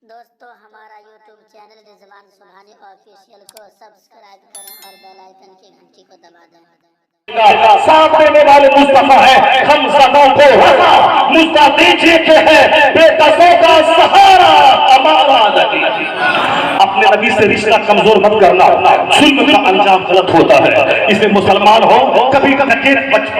دوستو ہمارا YouTube channel رضوان سبحانی official کو سبسکرائب کریں اور بیل آئیکن کی گھنٹی کو دبا دیں۔ ساتھ دینے والے مصطفیٰ ہے، ہم سبوں کو رضا مصطفیٰ دیجئے کہ ہے بے قصوں کا سہارا ہمارا نبی۔ اپنے نبی سے رشتہ کمزور مت کرنا، ظلم کا انجام غلط ہوتا ہے۔ اس میں مسلمان ہو کبھی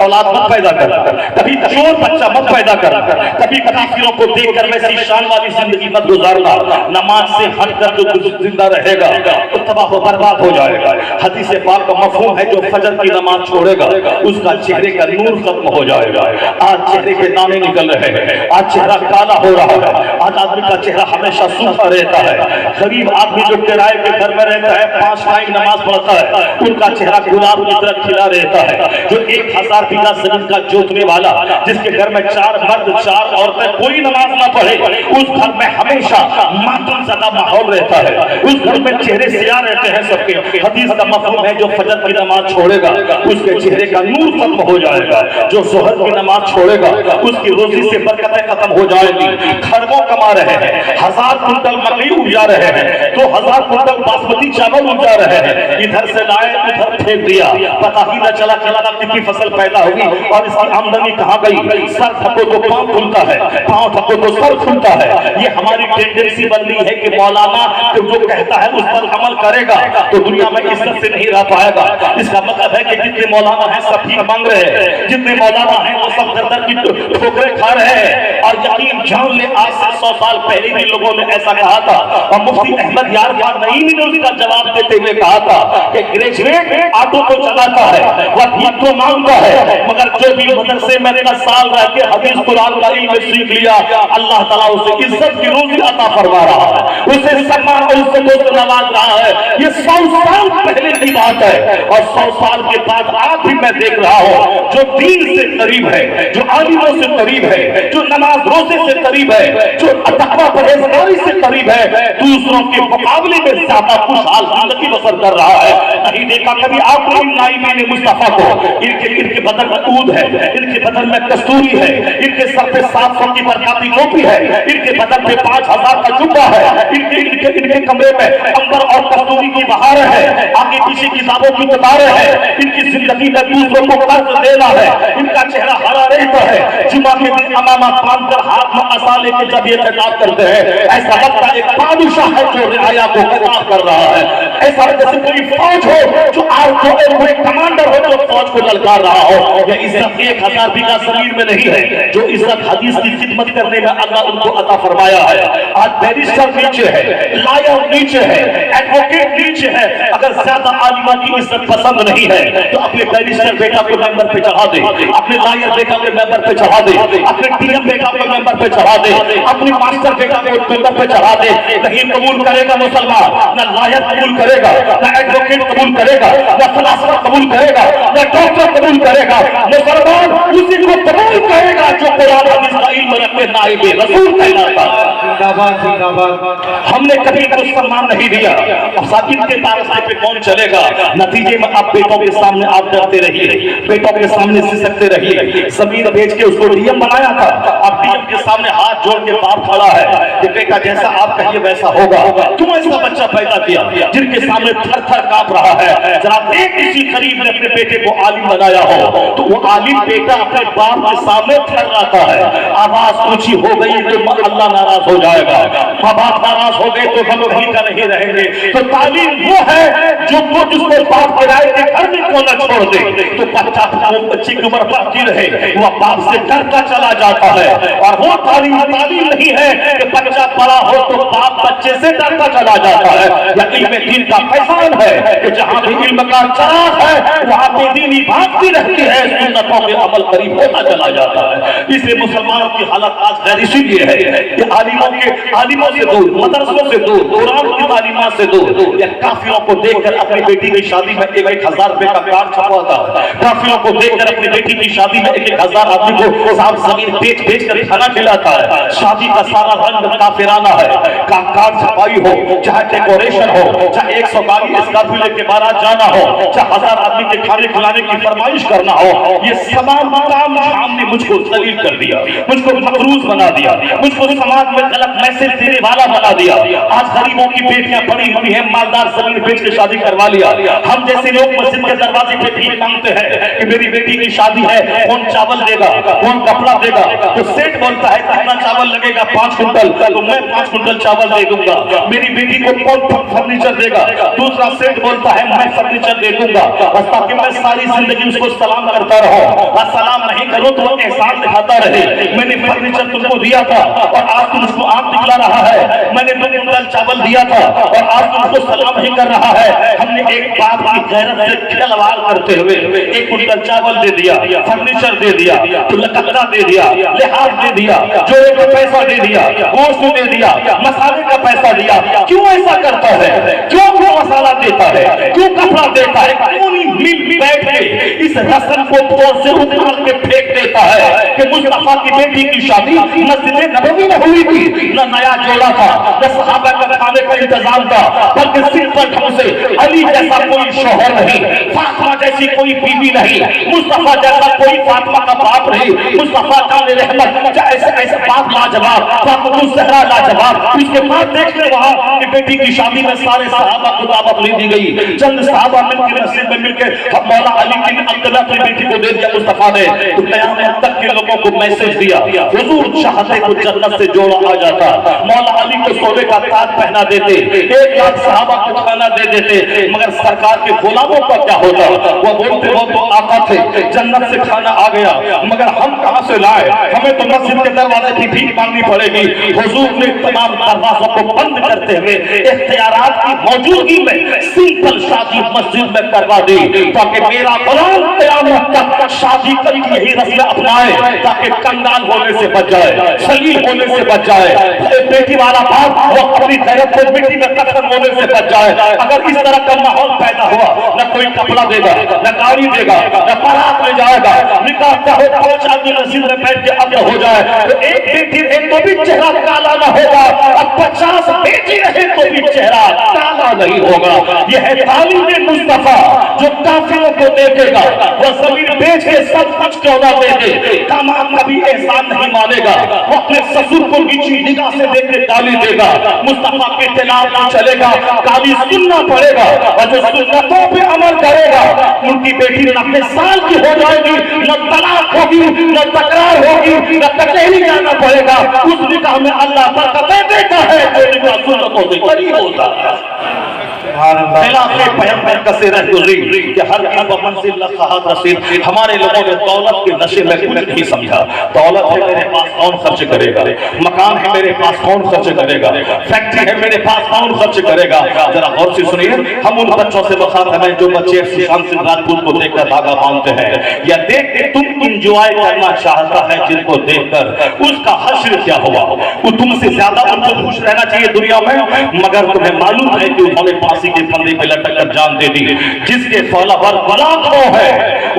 اولاد مت پیدا کرنا، کبھی چور بچہ مت پیدا کرنا، کبھی کافروں کو دیکھ کر ویسی شان والی زندگی مت گزارنا۔ نماز سے ہٹ کر جو زندہ رہے گا وہ تباہ و برباد ہو جائے گا۔ حدیث پاک کا مفہوم ہے جو فجر کی نماز چھوڑے گا اس کا چہرے کا نور ختم ہو جائے گا۔ آج چہرے کے دانے نکل رہے ہیں، آج چہرہ کالا ہو رہا ہے، آج آدمی کا چہرہ ہمیشہ سوکھا رہتا ہے۔ غریب آدمی جو کرائے کے گھر میں رہتا ہے، 5 ٹائم نماز پڑھتا ہے، ان کا چہرہ گلاب کی طرح کھلا رہتا ہے۔ جو 1000 بیگھہ زمین کا جوتنے والا، جس کے گھر میں 4 مرد 4 عورتیں، کوئی نماز نہ پڑھے، اس گھر میں ہمیشہ ماتم زدہ ماحول رہتا ہے، اس گھر میں چہرے سیاہ رہتے ہیں سب کے۔ حدیث کا مفہوم ہے جو فجر کی نماز چھوڑے گا اس کے چہرے کا نور ختم ہو جائے گا، جو ظہر کی نماز چھوڑے گا اس کی روزی سے برکتیں ختم ہو جائے گی۔ کھربوں کما رہے ہیں، 1000 کنٹل مکئی اگا رہے ہیں، 2000 کنٹل باسمتی چاول اگا رہے ہیں، ادھر سے لائے ادھر پھینک دیا، پتہ ہی نہ چلا کتنی فصل پیدا ہوگی اور اس کی آمدنی کہاں گئی۔ سر تھکو تو پاؤں کھلتا ہے، پاؤں تھکو تو سر کھلتا ہے۔ یہ ہماری ٹینڈنسی بن رہی ہے کہ مولانا جو کہتا ہے اس پر عمل کرے گا تو دنیا میں عزت سے نہیں رہ پائے گا۔ اس کا مطلب ہے کہ جتنے مولانا ہیں سب بھیک مانگ رہے ہیں، جتنے مولانا ہیں وہ سب در در کی ٹھوکریں کھا رہے ہیں۔ اور یقین جان لے آج سے 100 سال پہلے بھی لوگوں نے ایسا کہا تھا، اور مفتی احمد یار خان نعیمی نے اس کا جواب دیتے ہوئے کہا تھا کہ گریجویٹ آٹو کو چلاتا ہے وہ بھیک تو مانگتا ہے، مگر جو بھی مدرسے میں 10 سال رہ کے حدیث قرآن کا علم سیکھ لیا اللہ تعالیٰ اسے عزت کی روزی عطا فرما رہا ہے، اسے سمان اور اسے دوست نواز رہا ہے۔ یہ 100 سال پہلے کی بات ہے، اور 100 سال کے بعد آج بھی میں دیکھ رہا ہوں جو دین سے قریب ہے، جو عالموں سے قریب ہے، جو نماز روزے سے قریب ہے، جو تقویٰ پرہیزگاری سے قریب ہے، دوسروں کے مقابلے میں زیادہ خوشحال زندگی بسر کر رہا ہے۔ نہیں دیکھا کبھی آپ نے نائمی نے مصطفیٰ کو، ان کے بدن میں عود ہے، ان کے بدن میں کستوری ہے، ان کے سر پہ 700 کی برکاتی ٹوپی ہے، ان کے بدن پہ 5000 کا جبہ ہے، ان کے کمرے میں عنبر اور کستوری کی بہاریں ہے، آگے پیچھے کتابوں کی کتاریں ہیں، ان کی زندگی میں دوسروں کو قرض دینا ہے، ان کا چہرہ ہرا رہتا ہے۔ جمعہ کے دن امامہ باندھ کر ہاتھ میں عصا لے کے جب یہ خطاب کرتے ہیں ایسا لگتا ہے ایک بادشاہ ہے جو رعایا کو خطاب کر رہا ہے، ایسا جیسے کوئی فوج ہو جو کوئی کمانڈر ہو جو فوج کو للکار رہا ہو۔ یہ عزت 1000 بیگھہ زمین میں نہیں ہے، جو عزت حدیث کی خدمت کرنے میں اللہ ان کو عطا فرمایا ہے۔ آج بیرسٹر نیچے ہے، لائر نیچے ہے، ایڈوکیٹ نیچے ہے۔ اگر زیادہ عالمہ کی عزت پسند نہیں ہے تو اپنے بیرسٹر بیٹا کو ممبر پہ چڑھا دے، اپنے لائر بیٹا کو ممبر پہ چڑھا دے، اپنے ٹی ایم بیٹا کو ممبر پہ چڑھا دے، اپنی ماسٹر بیٹا کو ممبر پہ چڑھا دے۔ نہیں قبول کرے گا مسلمان، نہ لائر قبول کرے گا، نہ ایڈوکیٹ قبول کرے گا، نہ فلاسفہ قبول کرے گا، نہ ڈاکٹر قبول کرے گا۔ مسلمان اسی کو قبول کرے گا جو قرآن حدیث کا علم رکھتے نائب رسول کہلاتا ہے۔ ہم نے کبھی کو سامان نہیں دیا، مساجد کے راستے پہ کون چلے گا؟ نتیجے میں آپ بیٹوں کے سامنے آپ ڈرتے رہیے، بیٹوں کے سامنے سسکتے رہیے۔ زمین بیچ کے اس کو ڈی ایم بنایا تھا، اب ڈی ایم کے سامنے ہاتھ جوڑ کے باپ کھڑا ہے کہ بیٹا جیسا آپ کہیے ویسا ہوگا۔ کیوں ایسا بچہ پیدا کیا جن کے سامنے تھر تھر کانپ رہا ہے؟ ذرا دیکھ کسی غریب نے اپنے بیٹے کو عالم بنایا ہو تو وہ عالم بیٹا اپنے باپ کے سامنے تھر رہتا ہے، آواز اونچی ہو گئی تو اللہ ناراض ہو جائے گا، ماں باپ ناراض ہو گئے تو ہم وہیں کا نہیں رہیں گے۔ تو تعلیم وہ ہے جو جس کو باپ کرائے کے گھر میں کیوں نہ چھوڑ دے تو بچے کی عمر بڑھتی رہے، وہ باپ سے ڈرتا چلا جاتا ہے۔ اور وہ تعلیم نہیں ہے کہ بچہ بڑا ہو تو باپ بچے سے ڈرتا چلا جاتا ہے۔ یا علم دین کا فیضان ہے کہ جہاں بھی علم کا چراغ ہے وہاں بے دینی بھاگتی رہتی ہے، سنتوں کے عمل قریب ہوتا چلا جاتا ہے۔ اس لیے مسلمانوں کی حالت آج غیر اسی لیے ہے کہ عالموں سے دور، مدرسوں سے دور، قرآن کی تعلیمات سے دور۔ یا کافروں کو دیکھ کر اپنی بیٹی کی شادی میں 1000 روپے کا کارڈ چھپواتا ہے، کافروں کو دیکھ کر اپنی بیٹی کی شادی میں 1000 آدمی کو صاحب زمین بیچ کر کھانا کھلاتا ہے۔ شادی کا سارا رنگ کافرانہ ہے، کارڈ साफ सफाई हो, चाहे डेकोरेशन हो, चाहे 100 गाड़ी स्कॉर्पियो लेके बारात जाना हो, चाहे 1000 आदमी के खाने खिलाने की फरमाइश करना हो, ये तमाम काम ने मुझको जलील कर दिया, मुझको मकरूज बना दिया, मुझको समाज में गलत मैसेज देने वाला बना दिया। आज गरीबों की बेटियां पड़ी हुई हैं, मालदार जमीन बेच के शादी करवा लिया। हम जैसे लोग मस्जिद के दरवाजे पे भीख मांगते हैं कि मेरी बेटी की शादी है, कौन चावल देगा, कौन कपड़ा देगा। तो सेठ बोलता है कितना चावल लगेगा, 5 कुंटल, तो मैं 5 कुंटल चावल दे दूंगा। मेरी बेटी को कौन फर्नीचर देगा, दूसरा सेठ बोलता है मैं फर्नीचर दे दूंगा, बस ताकि मैं सारी जिंदगी उसको सलाम करता रहूं, और सलाम नहीं करूं तो वो एहसान दिखाता रहे। मैंने फर्नीचर तुमको दिया था और आज तुम उसको आंख दिखला रहा है। मैंने 2 कुंटल चावल दिया था और आज तुम उसको सलाम नहीं कर रहा है। हमने एक बात की गैरत से खिलवाड़ करते हुए 1 कुंटल चावल दे दिया, फर्नीचर दे दिया, कपड़ा दे दिया, लिहाज दे दिया, जोड़े का पैसा दे दिया, गोश्त दे दिया, मसाले का पैसा दिया। क्यों ऐसा करता है? क्यों मसाला देता है, क्यों कपड़ा देता है? क्यों मिल बैठ के इस रस्म को तोड़ से उखाड़ के फेंक देता है कि मुस्तफा की बेटी की शादी मस्जिद नबवी में हुई थी, न नया जोड़ा था, न सहाबा का खाने का इंतजाम था, बल्कि सिंपल ढंग से अली जैसा कोई शौहर नहीं, फातिमा जैसी कोई बीवी नहीं, मुस्तफा जैसा कोई फातिमा का बाप नहीं, मुस्तफा जान रहमत ऐसे बाप लाजवाब, फातिमा ज़हरा लाजवाब। उसके बाद देख ले वहां कि बेटी की शादी में सारे सहाबा को दावत नहीं दी गई, चंद सहाबा मिलकर मस्जिद में मिलकर मौला अली की अब्दुल्ला की बेटी को दे दिया मुस्तफा ने। तो क़यामत तक के लोगों को मैसेज दिया, हुजूर चाहते तो जन्नत से जोड़ा आ जाता, मौला अली को सोने का ताज पहना देते, 1 लाख सहाबा को खाना दे देते, मगर सरकार के गुलामों का क्या होता? वो बोलते वो तो आका थे, जन्नत से खाना आ गया, मगर हम कहां से लाए? हमें तो मस्जिद के दरवाजे की भीख मांगनी पड़ेगी। हुजूर ने तमाम दरवाजों को बंद करते हुए इख्तियारात की मौजूदगी में सिंपल शादी मस्जिद में करवा दी, ताकि मेरा गुलाम क़यामत तक शादी की यही रस्म अपनाए, ताकि कंगाल होने से बच जाए, सलील होने से बच जाए, बेटी वाला बाप वो अपनी गैरत को मिट्टी में दफन होने से बच जाए। अगर इस तरह का माहौल पैदा हुआ, न कोई कपड़ा देगा, न गाड़ी देगा, न बारात ले जाएगा, निकाह का हो 5 आदमी मस्जिद में बैठ के अब हो जाए, तो एक बेटी एक तो भी चेहरा काला न होगा, अब 50 बेटी रहे तो भी चेहरा काला नहीं होगा। यह है तालीम मुस्तफा जो काफिरों को देखेगा, वो जमीन बेच के सब कुछ क्यों ना दे दे, दामाद कभी एहसान नहीं मानेगा, वो अपने ससुर को नीची निगाह से देख के गाली देगा, मुस्तफा के खिलाफ नहीं चलेगा, गाली सुनना पड़ेगा, और जो सुन्नतों पे अमल करेगा उनकी बेटी 90 साल की हो जाएगी, न तलाक होगी, न तकरार होगी, न कचहरी जाना पड़ेगा। उस निकाह में अल्लाह बरकत देता है जो निकाह सुन्नतों से बरी होता है। हमारे लोगों ने दौलत के नशे में कुछ नहीं समझा। दौलत है मेरे पास, कौन खर्च करेगा? मकान है मेरे पास, कौन खर्च करेगा? फैक्ट्री है मेरे पास, कौन खर्च करेगा? जरा गौर से सुनिए, हम उन बच्चों से मुखातिब हैं जो बच्चे सुशांत सिंह राजपूत को देखकर धागा बांधते हैं, या देख के तुम इंजॉय करना चाहता है जिनको देखकर उसका हश्र क्या हुआ? वो तुमसे ज्यादा उनको खुश रहना चाहिए दुनिया में, मगर तुम्हें मालूम है कि उन्होंने फांसी के फंदे पे लटक कर जान दे दी। जिसके फॉलोवर गुलाम है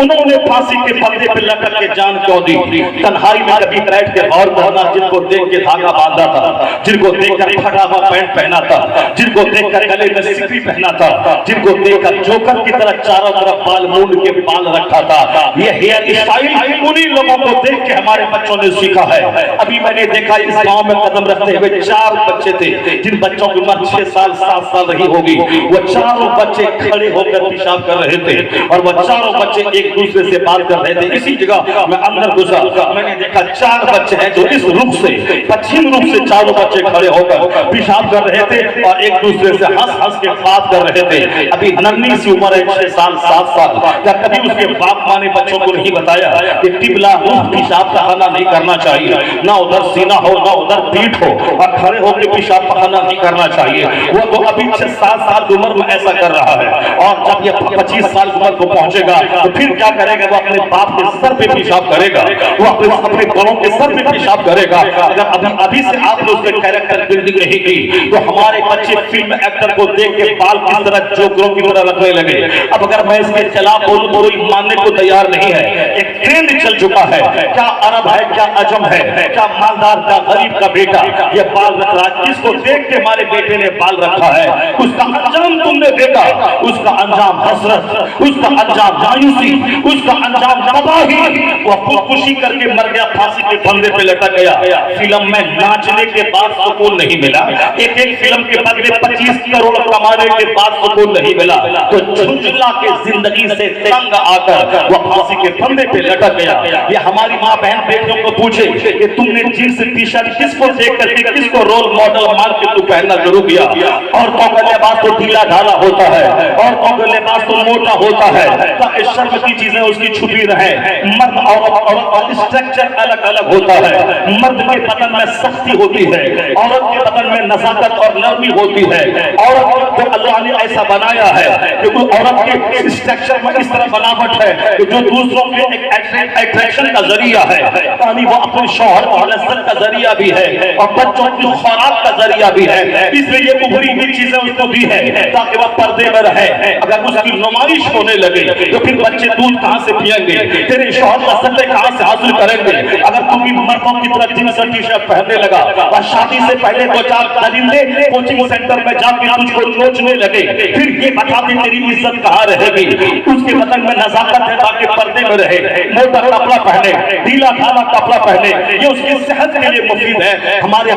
उन्होंने फांसी के फंदे पे लटक के जान क्यों दी? तन्हाई में कभी बैठ के गौर करना, जिनको देख के धागा बांधा था, जिनको देखकर फटा हुआ पैंट पहना था, जिनको देखकर गले में सिपी पहना था, जिनको देखकर जोकर की तरह चारों तरफ बाल मूंड के बाल रखा था, ये हेयर स्टाइल उन्हीं लोगों को देख के हमारे बच्चों ने सीखा है। अभी मैंने देखा इस गांव में कदम रखते हुए 4 बच्चे थे, जिन बच्चों की उम्र 6 साल 7 साल रही होगी। वो चारों बच्चे खड़े होकर पेशाब कर रहे थे और वो चारों बच्चे एक दूसरे से बात कर रहे थे। इसी जगह मैं अंदर घुसा, मैंने देखा 4 बच्चे हैं जो इस रुख से, पश्चिम रुख से चारों बच्चे खड़े होकर पेशाब कर रहे थे और एक दूसरे से हंस हंस के बात कर रहे थे। अभी नन्ही सी उम्र है, 6 साल 7 साल। क्या कभी उसके बाप माँ ने बच्चों को नहीं बताया कि टिबला रुख पेशाब पखाना नहीं करना चाहिए, ना उधर सीना हो ना उधर पीठ हो, और खड़े होकर पेशाब पखाना नहीं करना चाहिए। वो तो अभी 6-7 साल की उम्र में ऐसा कर रहा है, और जब ये 25 साल की उम्र को पहुंचेगा तो फिर क्या करेगा? वो अपने बाप के सर पे पेशाब करेगा, वो अपने बड़ों के सर पे पेशाब करेगा। अगर अभी से आपने उसके कैरेक्टर बिल्डिंग नहीं کی تو ہمارے بچے فلم ایکٹر کو دیکھ کے بال کس طرح جوکروں کی طرح رکھنے لگے. اب اگر میں اس کے خلاف بولوں تو کوئی ماننے کو تیار نہیں ہے. ایک ٹرینڈ چل چکا ہے, کیا عرب ہے کیا عجم ہے, کیا مالدار کیا غریب کا بیٹا یہ بال رکھ رہا ہے. جس کو دیکھ کے ہمارے بیٹے نے بال رکھا ہے اس کا انجام تم نے دیکھا, اس کا انجام حسرت, اس کا انجام مایوسی, اس کا انجام تباہی. وہ خودکشی کر کے مر گیا, پھانسی کے پھندے پہ لٹک گیا. فلم میں ناچنے کے بعد سکون نہیں ملا, ایک فلم کے بدلے 25 کروڑ کمانے کے بعد سکون نہیں ملا. تو جھنجھلا کے زندگی سے تنگ آ کر وہ پھانسی کے پھندے پہ لٹک گیا. یہ ہماری ماں بہن بیٹیوں کو پوچھے کہ تم نے جینس ٹی شرٹ کس کو دیکھ کر کے کس کو رول ماڈل مان کے تو پہننا شروع کیا. عورتوں کا لباس تو ڈھیلا ڈھالا ہوتا ہے, عورتوں کا لباس تو موٹا ہوتا ہے تاکہ شرم کی چیزیں اس کی چھپی رہیں. مرد عورت کا اسٹرکچر الگ الگ ہوتا ہے. مرد کے بدن میں سختی ہوتی ہے, عورت کے بدن میں نزاکت اور نرمی ہوتی ہے. عورت کو اللہ نے ایسا بنایا ہے کہ عورت کے اسٹرکچر میں اس طرح بناوٹ ہے کہ جو دوسروں کے اٹریکشن کا ذریعہ ہے, یعنی وہ اپنے شوہر کی لذت کا ذریعہ بھی ہے اور بچوں کی خوراک کا ذریعہ بھی ہے. اس لیے یہ ابھری ہوئی چیزیں اس کو دی ہے تاکہ وہ پردے میں رہے. اگر اس کی نمائش ہونے لگے تو پھر بچے دودھ کہاں سے پئیں گے, تیرے شوہر لذتیں کہاں سے حاصل کریں گے. اگر تم بھی مردوں کی طرح جینس ٹی شرٹ پہننے لگا اور شادی سے پہلے 2-4 درندے کوچنگ سینٹر میں جا کے تجھ کو نوچنے لگے, پھر یہ بتا دے تیری عزت کہاں رہے گی. اس کے بدن میں نزاکت ہے تاکہ پردے میں رہے, موٹا کپڑا پہنے, ڈھیلا ڈھالا کپڑا پہنے, یہ اس کی صحت کے لیے مفید ہے. ہماری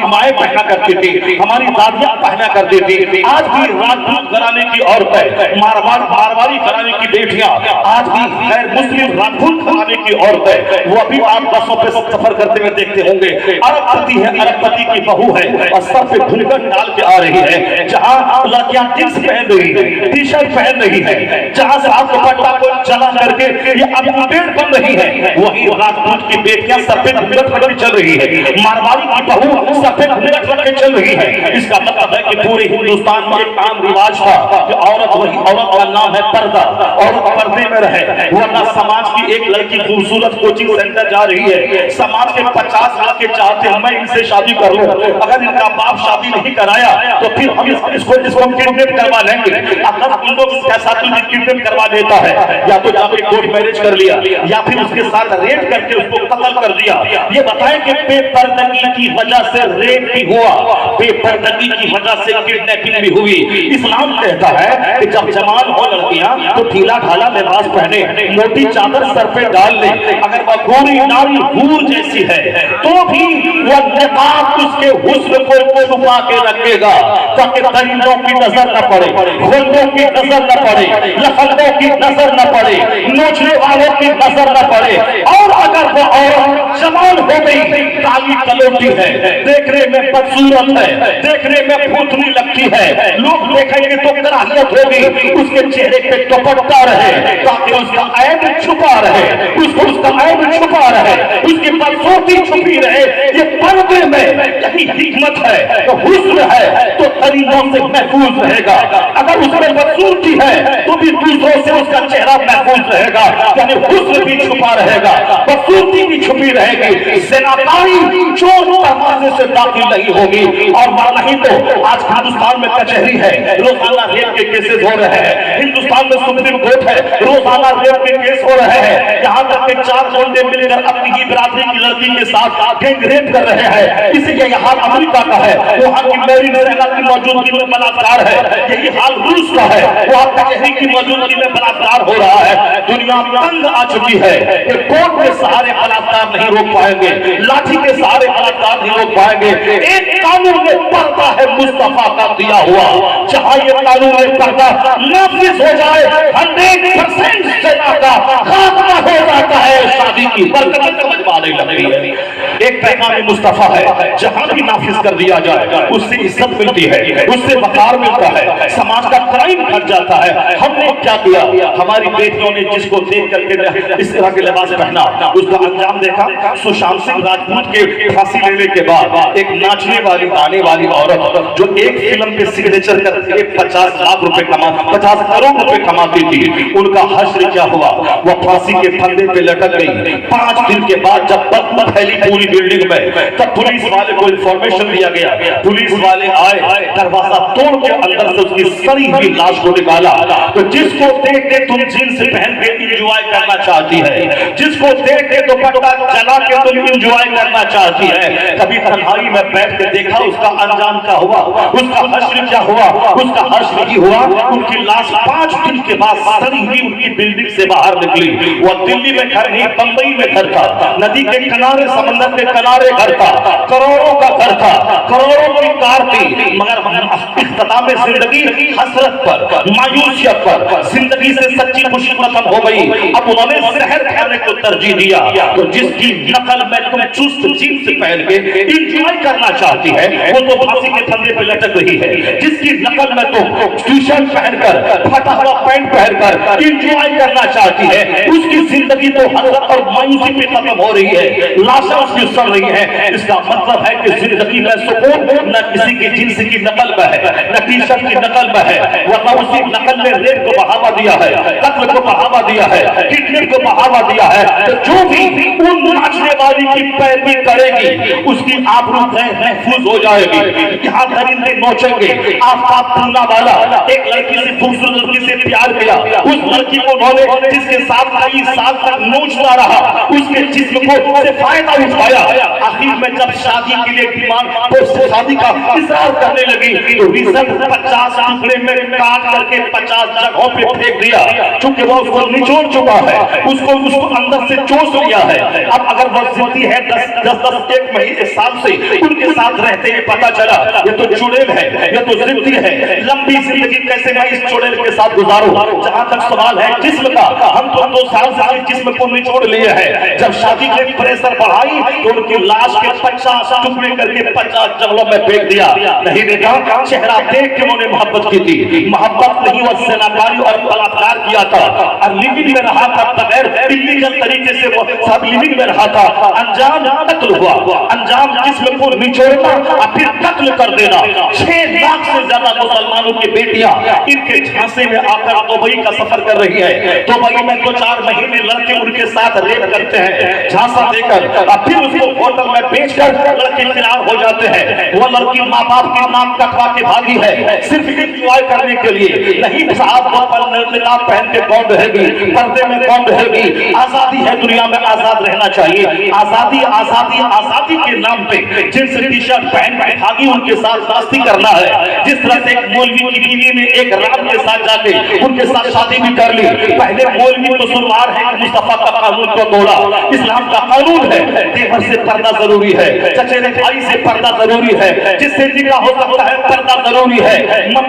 مائیں پہنا کرتی تھی, ہماری دادیاں پہنا کرتی تھی. آج بھی راجپوت گھرانے کی عورتیں, مارواڑی گھرانے کی بیٹیاں, آج بھی غیر مسلم راجپوت گھرانے کی عورتیں, وہ بھی آپ بسوں پہ سفر کرتے ہوئے دیکھتے ہوں گے. ارب پتی ہے, ارب پتی کی بہو ہے اور سر پہ گھنگھٹ ڈال کے آ رہی ہے. جہاں لڑکیاں جینس پہن رہی ہے, ٹی شرٹ پہن رہی ہے, جہاں سے آپ دوپٹہ کو چلا کر کے یہ اپنا پیٹ بن رہی ہے, وہی راجپوت کی بیٹیاں سر پہ گھنگھٹ رکھ کے چل رہی ہے. مارواڑی کی بہو سر پہ گھنگھٹ رکھ کے چل رہی ہے. اس کا مطلب ہے کہ پورے ہندوستان میں ایک عام رواج تھا کہ عورت وہی, عورت کا نام ہے پردہ, عورت پردے میں رہے. ورنہ سماج کی ایک لڑکی خوبصورت کوچنگ سینٹر جا رہی ہے, سماج کے 50 لڑکے چاہتے ہیں میں ان سے شادی کر لوں, اگر ان کا باپ شادی نہیں کرایا تو پھر ہم اس کو کڈنیپ کروا لیں گے. اگر ان لوگ اس کے ساتھ کڈنیپ کروا دیتا ہے, یا تو جا کے کورٹ میرج کر لیا یا پھر اس کے ساتھ ریپ کر کے اس کو قتل کر دیا. یہ بتائیں کہ بے پردگی کی وجہ سے ریپ بھی ہوا, بے پردگی کی وجہ سے کڈنیپنگ بھی ہوئی. اسلام کہتا ہے کہ جب جوان ہو لڑکیاں تو ڈھیلا ڈھالا لباس پہنے, موٹی چادر سر پہ ڈال لے. اگر وہ گوری ناری حور جیسی ہے تو بھی وہ نقاب اس کے حسن کو چھپا کے رکھے گا تاکہ درندوں کی نظر نہ پڑے, غلطوں کی نظر نہ پڑے, لفندوں کی نظر نہ پڑے, نوچنے والوں کی نظر نہ پڑے. اور اگر وہ عورت جوان ہو گئی, کالی کلوٹی ہے, دیکھنے میں بدصورت ہے, دیکھنے میں بھوتنی لگتی ہے, لوگ دیکھیں گے تو کراہیت ہوگی, اس کے چہرے پہ دوپٹہ رہے تاکہ اس کا عیب چھپا رہے, اس کا عیب چھپا رہے, اس کی بدصورتی چھپی رہے. یہ پردے میں یہی حکمت ہے, تو حسن ہے تو درندوں سے محفوظ رہے گا. اگر اس میں بدصورتی ہے تو بھی دوسروں سے اس کا چہرہ محفوظ رہے گا, یعنی حسن بھی چھپا رہے گا, بدصورتی بھی چھپی رہے گی. زناکاری چور دروازے سے داخل نہیں ہوگی. اور نہیں تو آج ہندوستان میں کچہری ہے, روزانہ ریپ کے کیسز ہو رہے ہیں. ہندوستان میں سپریم کورٹ ہے, روزانہ ریپ کے کیس ہو رہے ہیں. یہاں تک کہ 4 گنڈے مل کر اپنی ہی برادری کی لڑکی کے ساتھ گینگ ریپ کر رہے ہیں. اسی کے یہ حال امریکہ کا ہے, وہاں کی میری سہنا کی موجودگی میں بلاکار ہے. یہی حال روس کا ہے, وہاں کچہری کی موجودگی میں بلاکار ہو رہا ہے. دنیا تنگ آ چکی ہے کہ کورٹ کے سہارے بلاکار نہیں روک پائیں گے, لاٹھی کے سہارے بلاکار نہیں روک پائیں گے. ایک قانون میں پردہ ہے مصطفیٰ کا دیا ہوا, جہاں یہ قانون میں پردہ نافذ ہو جائے 100% زنا کا خاتمہ ہو جاتا ہے. شادی کی برکت سمجھ میں آنے لگتی ہے. ایک پیغام مصطفیٰ ہے, جہاں بھی نافذ کر دیا جائے اس سے عزت ملتی ہے, اس سے وقار ملتا ہے, سماج کا کرائم گھٹ جاتا ہے. ہم نے کیا کیا, ہماری بیٹیوں نے جس کو دیکھ کر کے اس طرح کے لباس پہنا, اس کا انجام دیکھا. سشانت سنگھ راجپوت کے پھانسی لینے کے بعد ایک ناچنے والی گانے والی عورت جو ایک فلم کے سگنیچر کر کے 50 لاکھ روپے 50 کروڑ روپے کماتی تھی, ان کا حشر کیا ہوا, وہ پھانسی کے پھندے پہ لٹک گئی. 5 دن کے بعد جب بدبو پھیلی پوری बिल्डिंग में। तब पुलिस वाले को इंफॉर्मेशन दिया गया, पुलिस वाले आए, दरवाजा तोड़ के अंदर से उसकी सड़ी हुई लाश को निकाला। तो जिसको देख के तुम जींस पहन के इंजॉय करना चाहती है, जिसको देख के दुपट्टा चला के तुम इंजॉय करना चाहती है, कभी तन्हाई में बैठ के देखा उसका अंजाम क्या हुआ, उसका हश्र क्या हुआ? उसका हश्र ही हुआ, उनकी लाश 5 दिन के बाद सड़ी हुई उनकी बिल्डिंग से बाहर निकली। वो दिल्ली में घर नहीं, बंबई में घर था, नदी के किनारे, समंदर के किनारे घर था, करोड़ों का घर था, करोड़ों की कार थी, मगर इख्तिताम जिंदगी हसरत पर, मायूसियत पर, जिंदगी से सच्ची खुशी खत्म हो गई। अब उन्होंने जहर खाने को तरजीह दिया। तो जिसकी नकल में तुम चुस्त जीन्स पहन के इंजॉय करना चाहती है, वो तो फांसी के फंदे पे लटक रही है। जिसकी नकल में तुम टी शर्ट पहनकर, फटा हुआ पैंट पहनकर इंजॉय करना चाहती है, उसकी जिंदगी तो हसरत और मायूसी पे खत्म हो रही है, लाशें उसकी सड़ रही है। इसका मतलब है कि जिंदगी में सुकून न किसी की जीन्स की नकल में है, न टी शर्ट की नकल में है, वरना उसी नकल ने रेप को बढ़ावा दिया है, कत्ल को बढ़ावा दिया है, किडनैप को बढ़ावा दिया है। तो जो भी उन नाचने वाली की पैरवी करेगी, उसकी आबरू महफूज हो जाएगी। यहाँ दरिंदे नोचेंगे। आफताब पूना वाला एक लड़की से, खूबसूरत लड़की से प्यार किया, उस लड़की को उन्होंने जिसके साथ कई साल तक नोचता रहा, उसके जिस्म को से फायदा उठाया। आखिर में जब शादी के लिए डिमांड, तो शादी का इसरार करने लगी, तो रिजल्ट 50 टुकड़े में काट करके 50 जगहों पे फेंक दिया। चूंकि वो उसको निचोड़ चुका है, उसको अंदर से चोस लिया है। अब अगर वो जिंदगी है 10 एक महीने साल से उनके साथ रहते हैं, पता चला ये तो चुड़ैल है, ये तो जिंदगी है, लंबी जिंदगी कैसे मैं इस चुड़ैल के साथ गुजारूं? जहां तक सवाल है जिस्म का, हम तो 2 साल से जिस्म को निचोड़ लिए हैं। जब शादी के प्रेशर बढ़ाई तो उनकी लाश के 50 टुकड़े करके 50 जंगलों में फेंक दिया। नहीं बेटा, चेहरा देख के उन्होंने मोहब्बत की थी, मोहब्बत नहीं, वो सेनाकारी और बलात्कार किया था और लिविंग में रहा था, बगैर इल्लीगल तरीके से वो सब लिविंग में रहा था। अंजाम कत्ल हुआ, अंजाम जिस्म को निचोड़ना और फिर कत्ल कर देना। 6 लाख से ज्यादा मुसलमानों की बेटियां इनके झांसे में आकर दुबई का सफर कर रही है। दुबई में 2-4 महीने लड़के उनके साथ रेप करते हैं, झांसा देकर, और फिर उसको होटल में बेचकर लड़के फरार हो जाते हैं। वो लड़की माँ बाप के नाम कटवा के भागी है, सिर्फ इंजॉय करने के लिए। नहीं साहब, वो निकाब पहन के कौन रहेगी, पर्दे में कौन रहेगी? आजादी है, दुनिया में आजाद रहना चाहिए। आजादी आजादी आजादी के नाम पे जींस टी शर्ट पहन के भागी, उनके साथ दोस्ती करना है। जिस तरह से एक मौलवी की बीवी ने एक राम के साथ जाके उनके साथ शादी भी कर ली। पहले मौलवी तो सुनवार है, मुस्तफा का कानून को तोड़ा। इस्लाम का कानून है, देवर से पर्दा जरूरी है, चचेरे भाई से पर्दा जरूरी है, जिससे निकाह हो सकता है पर्दा जरूरी है,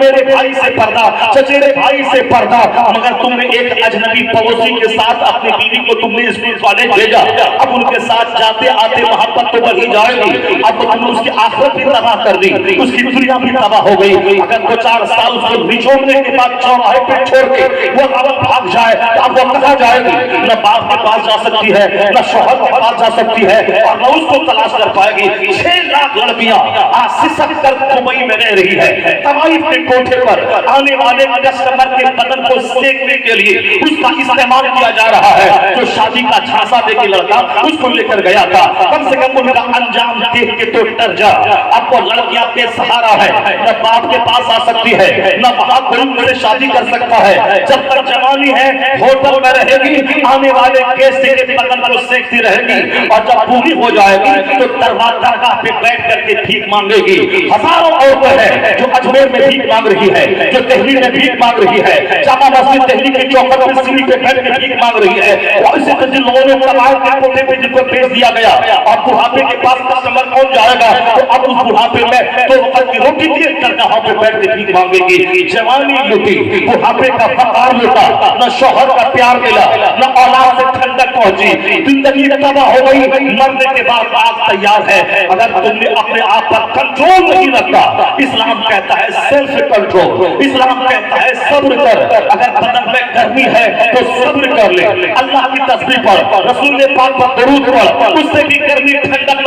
मेरे भाई से पर्दा, चचेरे भाई से पर्दा। मगर तुमने एक अजनबी पड़ोसी के साथ अपनी बीवी को तुमने स्कूल कॉलेज भेजा, अब उनके साथ जाते आते मोहब्बत तो बढ़ी जाएगी। अब तो तुमने उसकी आखिरत भी तबाह कर दी, उसकी दुनिया भी तबाह हो गई। अगर 2-4 साल उसको निचोड़ने के बाद चौराहे पे छोड़ के वो औरत भाग जाए, तो अब वो कहाँ जाएगी? न बाप के पास जा सकती है, न शौहर के पास जा सकती है, और न उसको तलाश कर पाएगी। 6 लाख लड़कियां आज सिसक कर दुबई में रह रही है। तवाइफ के कोठे पर आने वाले कस्टमर के बदन को सेकने के लिए उसका इस्तेमाल किया जा रहा है। जो शादी का झांसा देके लड़का उसको लेकर गया था, कम से कम उनका अंजाम देख के तो डर जा। अब वो लड़कियां के सहारा है, न बाप के पास आ सकती है, न महागुरु से शादी कर सकता है। जब तक जवानी है होटल में रहेगी, आने वाले केस के बदन को सेकती रहेगी, और जब पूरी हो जाएगी तो दरगाह पे बैठ करके भीख मांगेगी। हजारों औरतें हैं जो अजमेर में भीख मांग रही है, जो दिल्ली में भीख मांग रही है, जामा मस्जिद दिल्ली के चौखट पर सीढ़ी पे बैठ के भीख मांग रही है। और इसी तरह जिन लोगों ने कबाड़ के कोठे पे जिनको भेज दिया गया, और बुढ़ापे के पास कस्टमर कौन जाएगा? तो अब उस बुढ़ापे में तो वक्त की रोटी दिए दरगाहों पे बैठ के भीख मांगेगी। जवानी लुटी, बुढ़ापे का फकार लुटा, न शौहर का प्यार मिला, न औलाद से ठंडक पहुंची, जिंदगी तबाह हो गई। मरने के बाद आग तैयार है। अगर तुमने अपने आप पर कंट्रोल नहीं रखा, इस्लाम कहता है सेल्फ कंट्रोल, इस्लाम कहता है सब्र कर। अगर बदन में गर्मी है तो सब्र कर ले, अल्लाह की तस्बीह पढ़, रसूल पाक पर दरूद पढ़, उससे भी गर्मी ठंडक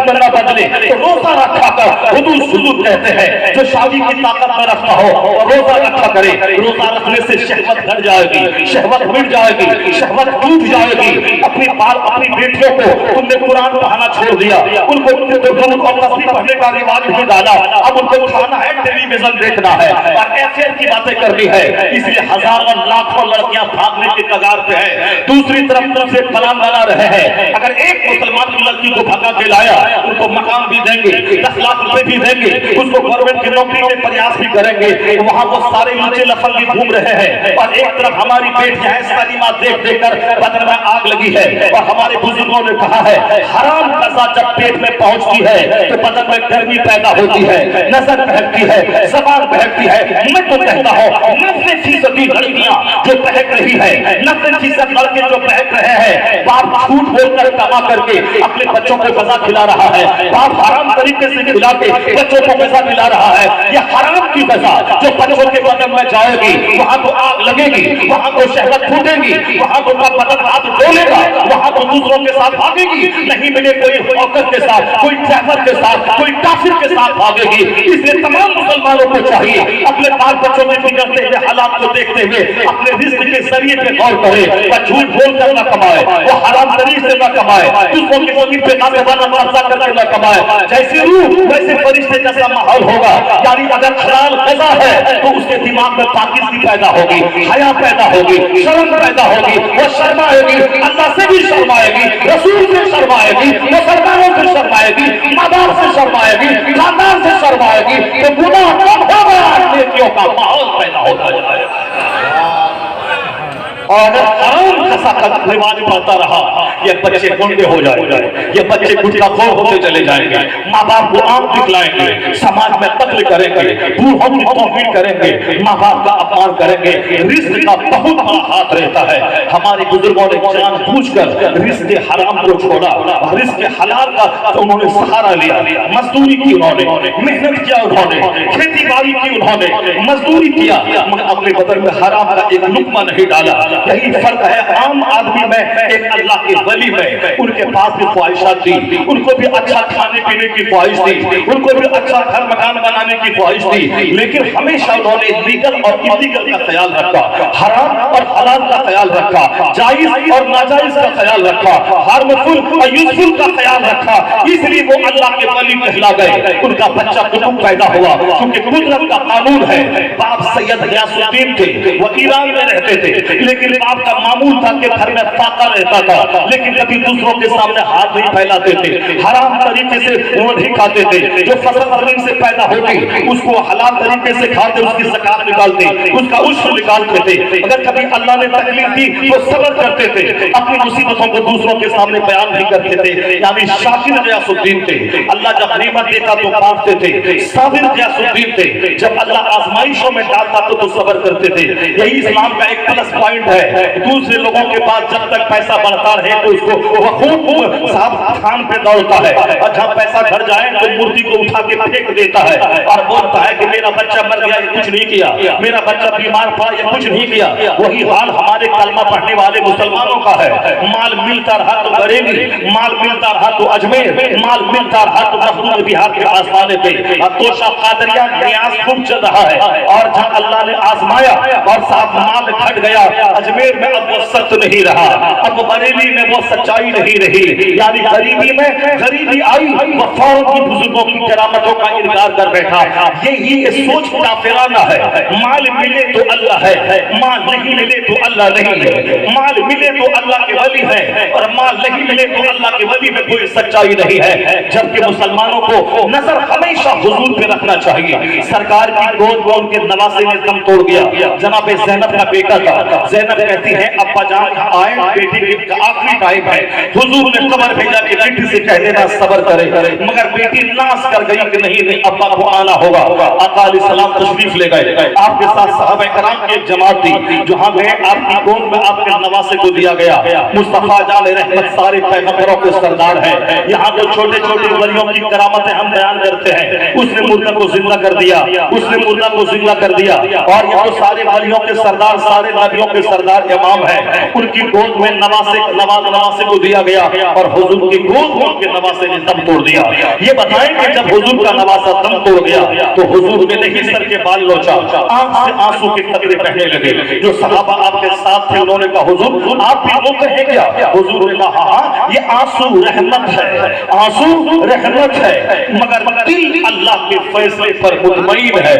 में न बदले तो रोजा रखा कर। हुजूर सुजूद कहते हैं जो शादी की ताकत में रखता हो और रोजा रखा करे, रोजा रखने से शहवत घट जाएगी, शहवत मिट जाएगी, शहवत टूट जाएगी। अपनी बेटियों को तुमने कुरान पढ़ाना छोड़ दिया, उनको दरूद और तस्बीह पढ़ने का रिवाज नहीं डाला, अब उनको खाना है, टेलीविजन देखना है और अफेयर की बातें करनी है, इसलिए हजारों लाखों लड़कियां भागने के कगार पे है। दूसरी तरफ से प्लान बना रहे हैं, अगर एक मुसलमान की लड़की को भगा के लाया, उनको मकान भी देंगे, 10 लाख रुपए भी देंगे, उसको गवर्नमेंट की नौकरी में प्रयास भी करेंगे, वहां वो सारे नीचे लफंगी घूम रहे हैं और एक तरफ हमारी बेटियां हैं तालीमात देख कर बदन में आग लगी है। और हमारे बुजुर्गों ने कहा है हराम कज़ा जब पेट में पहुंचती है तो बदन में गर्मी पैदा होती है, नजर बहकती है, जबान बहकती है। मैं तो कहता हूं 90% लड़कियां जो बहक रही है, 90% लड़के जो बहक रहे हैं, बाप झूठ बोलकर कमा करके अपने बच्चों को गज़ा खिला रहा है, बाप हराम तरीके से खिला के बच्चों को गज़ा खिला रहा है। यह हराम की गज़ा जो बच्चों के बदन में जाएगी, वहां तो आग लगेगी, वहां तो शहवत फूटेगी, वहां तो बदन हाथ डोलेगा, वहां तो दूसरों के साथ भागेगी, नहीं मिले कोई हॉकर के साथ, कोई ड्राइवर के साथ, कोई काफिर के साथ भागेगी। इसलिए तमाम मुसलमानों को चाहिए अपने बाल बच्चों में बिगड़ते हुए हालात को देखते हुए अपने रिस्क के जरिए पे गौर करे, वह झूठ बोलकर न कमाए, वो हराम तरीके से न कमाए, दूसरों की जमीन पे काबेदाना कब्जा करके न कमाए। जैसे रूह वैसे फरिश्ते जैसा माहौल होगा, यानी अगर हलाल कज़ा है तो उसके दिमाग में पाकिज़गी पैदा होगी, हया पैदा होगी, शर्म पैदा होगी, वो शर्माएगी, अल्लाह से भी शर्माएगी, रसूल से शर्माएगी, मुसलमानों से शर्माएगी, माँ बाप से शर्माएगी, खानदान से शर्माएगी, तो गुनाह कम होगा, नेकियों का माहौल पैदा होता जाएगा। और अगर हराम कज़ा का रिवाज बढ़ता रहा, ये बच्चे गुंडे हो जाएंगे, ये बच्चे गुंडाखोर होते चले जाएंगे, माँ बाप को आंख दिखलाएंगे, समाज में कत्ल करेंगे, बूढ़ों की तौहीन करेंगे, माँ बाप का अपमान करेंगे। रिस्क का बहुत बड़ा हाथ रहता है। हमारे बुजुर्गों ने जानबूझकर रिस्क हराम को छोड़ा, रिस्क हलाल का उन्होंने सहारा लिया, मजदूरी की उन्होंने, मेहनत किया उन्होंने, खेती बाड़ी की उन्होंने, मजदूरी किया, मगर अपने बदन में हराम का एक लुकमा नहीं डाला। यही फर्क है आम आदमी में एक अल्लाह के वली में। उनके पास भी ख्वाहिशात थी, उनको भी अच्छा खाने पीने की ख्वाहिश थी, उनको भी अच्छा घर मकान बनाने की ख्वाहिश थी, लेकिन हमेशा उन्होंने लीगल और इलीगल का ख्याल रखा, हराम और हलाल का ख्याल रखा, जायज और नाजायज का ख्याल रखा, हार्मफुल और यूजफुल का ख्याल रखा। इसलिए वो अल्लाह के वली कहला गए। उनका बच्चा कुतुब पैदा हुआ, क्योंकि कुदरत का कानून है। बाप सैयद गयासुद्दीन थे, वो ईरान में रहते थे, लेकिन बाप का मामूल था कि घर में फाका रहता था, लेकिन कभी दूसरों के सामने हाथ नहीं फैलाते थे, हराम तरीके से वो नहीं खाते थे। जो फसल जमीन से पैदा होती उसको हलाल तरीके से खाते, उसकी ज़कात निकालते, उसका उश्र निकालते थे। अगर कभी अल्लाह ने तकलीफ दी तो सब्र करते थे, अपनी मुसीबतों को दूसरों के सामने बयान नहीं करते थे। यानी शाकिर गयासुद्दीन थे, अल्लाह जब नियमत देता तो बांटते थे। साबिर गयासुद्दीन थे, जब अल्लाह आजमाइशों में डालता तो सब्र करते थे। यही इस्लाम का एक प्लस पॉइंट है। दूसरे लोगों के पास जब तक पैसा बढ़ता रहे तो उसको खूब साहब खान पे दौड़ता है, और जब पैसा घर जाए तो मूर्ति को उठा के फेंक देता है और बोलता है कि मेरा बच्चा मर गया, ये कुछ नहीं किया, मेरा बच्चा बीमार पड़ा, ये कुछ नहीं किया। वही हाल हमारे कलमा पढ़ने वाले मुसलमानों का है। माल मिलता रहा तो बरेली, माल मिलता रहा तो अजमेर, माल मिलता रहा तो मखदूम बिहार के आसमाने पे तोशा कादरिया न्यास खूब चल रहा है। और जहाँ अल्लाह ने आजमाया और साहब माल घट गया, अजमेर में अब वो सच नहीं रहा, अब बरेली में वो सच्चाई नहीं रही। यानी गरीबी में गरीबी आई, वो फौरन की बुजुर्गों की करामतों का इनकार कर बैठा। ये सोच काफिराना है। माल मिले तो अल्लाह है, माल नहीं मिले तो अल्लाह नहीं है। माल मिले तो अल्लाह के वली है, और माल नहीं मिले तो अल्लाह के वली में कोई सच्चाई नहीं है। जबकि मुसलमानों को नजर हमेशा हुजूर पे रखना चाहिए। सरकार की गोद में उनके नवासे ने दम तोड़ दिया। जनाब ज़ैनब का बेटा था, ज़ैनब कहती है अब्बा जान आए, बेटी का आखिरी टाइम है। हुजूर ने खबर भेजा कि बेटी से कह देना सब्र करे, मगर बेटी नाश कर गई कि नहीं अब्बा को आना होगा। आका अलैहिस्सलाम तशरीफ ले गए, आपके साथ सहाबा किराम की एक जमात थी। जहां गए आपकी गोद में आपके नवासे को दिया गया। मुस्तफा जाने रहमत सारे पैगंबरों के सरदार है। यहाँ जो छोटे छोटे वलियों की करामतें हम बयान करते हैं, उसने मुर्दा को जिंदा कर दिया, उसने मुर्दा को जिंदा कर दिया। और ये तो सारे वलियों के सरदार, सारे नबियों के सरदार इमाम है, उनकी गोद में नवासे को दिया गया और हुजूर की गोद में उनके नवासे ने दम तोड़ दिया। ये बताएं कि जब हुजूर का नवासा दम तोड़ गया तो हुजूर ने नहीं सर के बाल लोचा, आंख से आंसू के कतरे बहने लगे। जो सहाबा आपके साथ थे उन्होंने कहा हुजूर आप भी रोते हैं क्या? हुजूर ने कहा हाँ, ये आंसू रहमत है, आंसू रहमत है, मगर दिल अल्लाह के फैसले पर मुतमईन है।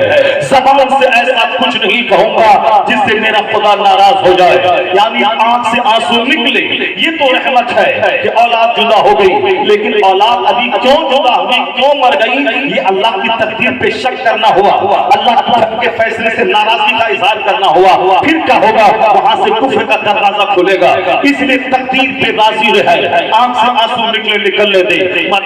ज़बान से ऐसा कुछ नहीं कहूंगा जिससे मेरा खुदा नाराज हो जाए। यानी आंख से आंसू निकले, ये तो रहमत है कि औलाद जुदा हो गई, लेकिन औलाद अभी क्यों जुदा हुई, क्यों मर गई, ये अल्लाह की तकदीर पे शक करना हुआ, अल्लाह के फैसले से नाराजगी का इजहार करना हुआ। फिर क्या होगा? वहां से कुफ्र का दरवाजा खुलेगा। इसलिए तकदीर पे राजी रहे, आंख से आंसू निकलने दे,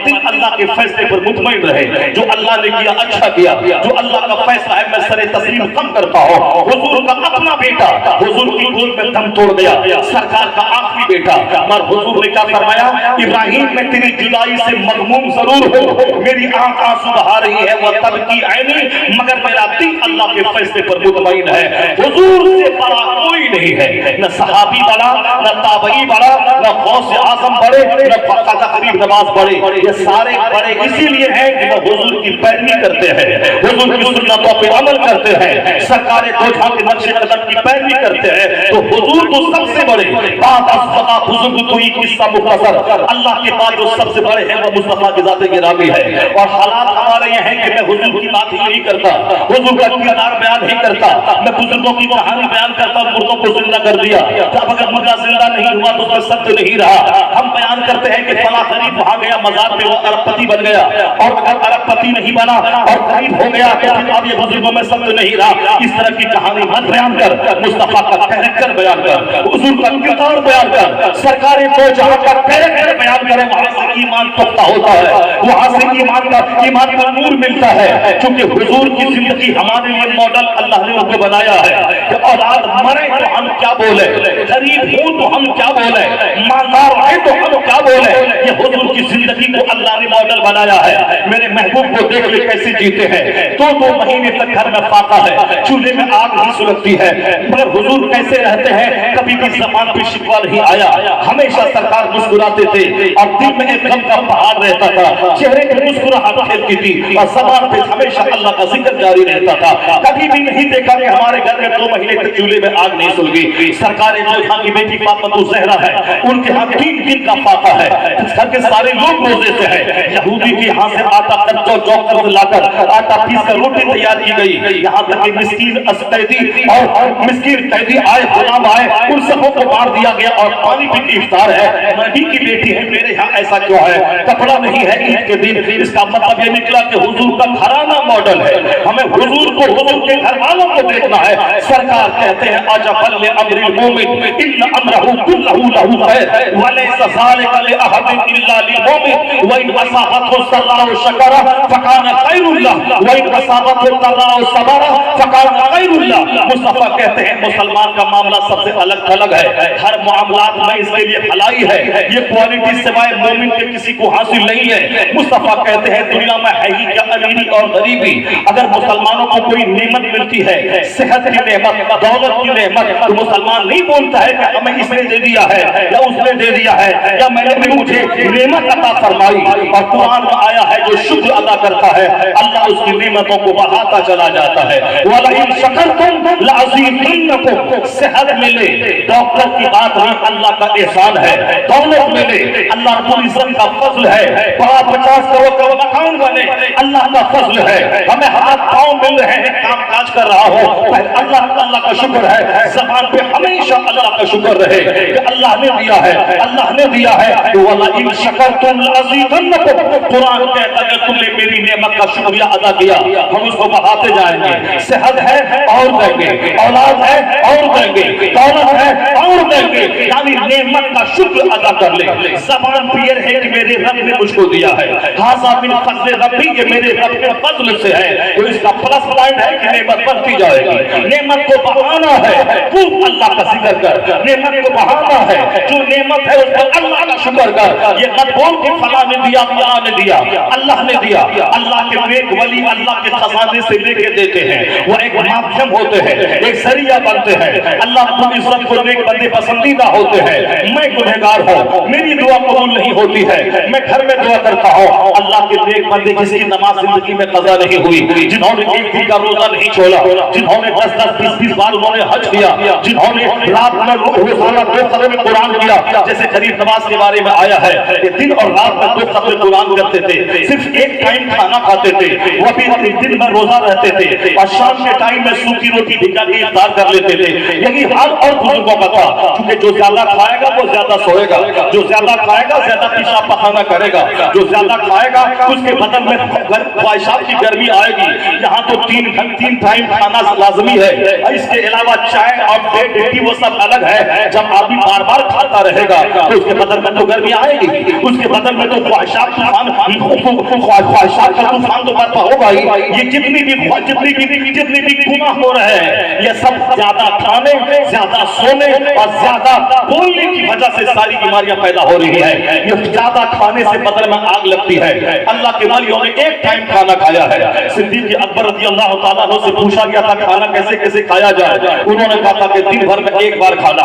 दिल अल्लाह के फैसले पर मुतमईन रहे। जो अल्लाह ने किया अच्छा किया, जो अल्लाह का फैसला है मैं सरे तस्लीम कम करता हूँ। हुजूर का अपना बेटा हुजूर की गोद में दम तोड़ गया, सरकार का आखिरी बेटा, मगर हुजूर ने क्या फरमाया? इब्राहिम मैं तेरी जुदाई से मगमूम जरूर हूँ, मेरी आंख आंसू बहा रही है, वह तब की ऐनी, मगर मेरा दिल अल्लाह के फैसले पर मुतमईन है। हुजूर से बड़ा कोई नहीं है, न सहाबी बड़ा, न ताबई बड़ा, न गौस आजम बड़े, न ख्वाजा गरीब नवाज बड़े। ये सारे बड़े इसीलिए हैं कि वो हुजूर की पैरवी करते हैं, हुजूर की सुन्नतों पे अमल करते हैं, सरकार दो जहां के नक्शे कदम की पैरवी करते हैं। तो हुजूर तो सबसे बड़े, बात असफा हुजूर को ही किस्सा मुख्तसर, अल्लाह के बाद जो सबसे बड़े हैं वो मुस्तफा की ज़ात गिरामी है। और हालात हमारे ये हैं कि मैं हुजूर की बात ही नहीं करता, हुजूर का किरदार बयान नहीं करता, मैं बुजुर्गों की कहानी बयान करता, मुर्दों को जिंदा कर दिया। अब अगर मुर्दा जिंदा नहीं हुआ तो उसमें सत्य नहीं रहा। हम बयान करते हैं कि फला गरीब वहां गया मजार पे वो अरबपति बन गया, और अगर अरबपति नहीं बना और गरीब हो गया तो फिर अब ये बुजुर्गों में सत्य नहीं रहा। इस तरह की कहानी मत बयान कर, मुस्तफा का कैरेक्टर बयान कर, हुजूर का किरदार बयान कर, सरकारें दो जहां का कैरेक्टर बयान करें, वहां से ईमान पुख्ता होता है, वहां से ईमान का नूर मिलता है। क्योंकि हुजूर की जिंदगी हमारे लिए मॉडल अल्लाह ने उनको बनाया है कि औलाद मरे तो हम क्या बोले, गरीब हो तो हम क्या बोले, मालदार है तो हम क्या बोले। ये हुजूर की जिंदगी को अल्लाह ने मॉडल बनाया है। मेरे महबूब को देख ले कैसे जीते हैं, 2-2 महीने तक घर में फाका है, चूल्हे में आग नहीं सुलगती है, मगर हुजूर कैसे रहते हैं, कभी भी ज़बान पे शिकवा नहीं आया। हमेशा सरकार मुस्कुराते थे और दिल में एक गम का पहाड़ रहता था, चेहरे पे मुस्कुराहट खेलती थी और ज़बान पे हमेशा अल्लाह का जिक्र जारी रहता था। कभी भी नहीं देखा कि हमारे घर में 2 महीने तक चूल्हे में आग नहीं सुलगी। सरकार जो यहाँ की बेटी फातिमा ज़हरा है, उनके यहाँ 3 दिन का फाका है, घर के सारे लोग रोजे से हैं। यहूदी के यहाँ से आटा कर्ज लाकर आटा पीस कर रोटी तैयार की गई। यहाँ तक कि मिस्कीन कैदी और मिस्कीन कैदी आए, गुलाम आए, उन सबों को मार दिया गया और पानी पी के इफ्तार है। नबी की बेटी है, मेरे यहाँ ऐसा क्यों है? कपड़ा नहीं है ईद के दिन। इसका मतलब ये निकला कि हुजूर का घराना मॉडल है, हमें हुजूर को, हुजूर के घर वालों को देखना है। सरकार कहते हैं अजबल अमरिल मोमिन इन्न अमरहु कुल्लहु लहु खैर व लैसा ज़ालिका लिअहदिन इल्ला लिल-मोमिन व इन असाबतहु सर्राउ शकरा फकान खैरुल लह व इन असाबतहु दर्राउ सबरा फकान खैरुल लह। मुस्तफा कहते हैं मुसलमान का मामला सबसे अलग है, हर मामलात में इसके लिए भलाई है, ये क्वालिटी सिवाय मोमिन के किसी को हासिल नहीं है। मुस्तफा कहते हैं दुनिया में है ही क्या अमीरी और गरीबी, अगर मुसलमानों को कोई नेमत मिलती है, सेहत की नेमत, दौलत की नेमत, तो मुसलमान नहीं बोलता है कि हमें इसने दे दिया है या उसने दे दिया है या मैंने मुझे नेमत अता फरमाई। और कुरान में आया है जो शुक्र अदा करता है अल्लाह उसकी नेमतों को बढ़ाता चला जाता है। वाला इन शकरतुम लअज़ीदन्नकुम, सेहत मिले डॉक्टर की बात नहीं, अल्लाह का एहसान है। दौलत मिले अल्लाह रब्बुल इज्जत का फजल है, 50 करोड़ का मकान बने अल्लाह का फजल है। हमें हाथ पाँव मिल रहे हैं, काम काज कर रहा हो, अल्लाह का शुक्र है। ज़बान पे हमेशा अल्लाह का शुक्र रहे कि अल्लाह ने दिया है, अल्लाह ने दिया है। वाला इन शकरतुम लअज़ीदन्नकुम, कुरान कहता है तुमने मेरी नेमत का शुक्रिया अदा किया, हम उसको बढ़ाते जाएंगे। सेहत है और देंगे, औलाद है और देंगे, दौलत है और देंगे, यानी नेमत का शुक्र अदा कर ले। ज़बान पे है कि मेरे रब ने मुझको दिया है, हाज़ा मिन फज़ल रब्बी, ये मेरे रब के फज़ल से है तो इसका प्लस पॉइंट है कि नेमत बढ़ती जाएगी। नेमत को बढ़ाना है खूब अल्लाह का जिक्र कर, नेमत को बढ़ाना है, जो नेमत है उस पर अल्लाह का शुक्र कर। ये मत बोल कि फलां ने दिया, फलां ने दिया, अल्लाह ने दिया। अल्लाह के नेक वली अल्लाह के खजाने से लेके देते हैं, वो एक माध्यम होते हैं, एक जरिया बनते हैं। अल्लाह रब्बुल इज्जत को नेक बंदे पसंदीदा होते हैं। मैं गुनहगार हूँ, मेरी दुआ कबूल नहीं होती है, मैं घर में दुआ करता हूँ। अल्लाह के नेक बंदे जिसकी नमाज जिंदगी में कज़ा नहीं हुई, जिन्होंने एक दिन का रोजा नहीं छोड़ा, जिन्होंने 10-10, 20-20 बार उन्होंने हज किया, जिन्होंने रात में रोजाना 2 खत्म कुरान किया, जैसे गरीब नवाज के बारे में आया है कि दिन और रात में 2 खत्म कुरान करते थे, सिर्फ एक टाइम खाना खाते थे, वो भी दिन में रोजा रहते थे और शाम के टाइम में सूखी रोटी भिगा के इफ्तार कर लेते थे। यही हाल और बुजुर्गों का था, क्योंकि जो ज्यादा खाएगा वो ज्यादा सोएगा, जो ज्यादा खाएगा ज्यादा पेशाब पखाना करेगा, जो ज्यादा खाएगा उसके बदन में ख्वाहिशात की गर्मी आएगी। यहाँ तो 3 टाइम खाना लाजमी है, इसके अलावा चाय और पेट रोटी वो सब अलग है। जब आदमी बार बार खाता रहेगा तो उसके बदन में तो गर्मी आएगी, उसके बदन में तो ख्वाहिशात का तूफान तो बर्पा होगा ही। ये जितनी भी गुनाह हो रहे हैं, ये सब ज्यादा खाने, ज्यादा सोने और ज्यादा बोलने की वजह से सारी बीमारियां पैदा हो रही है। ये ज्यादा खाने से बदन में आग लगती है। अल्लाह के वलियों ने एक टाइम खाना खाया है। सिद्दीक़ अकबर रज़ी अल्लाह तआला अन्हु से पूछा गया था खाना कैसे कैसे खाया जाए, उन्होंने कहा था कि दिन भर में 1 बार खाना,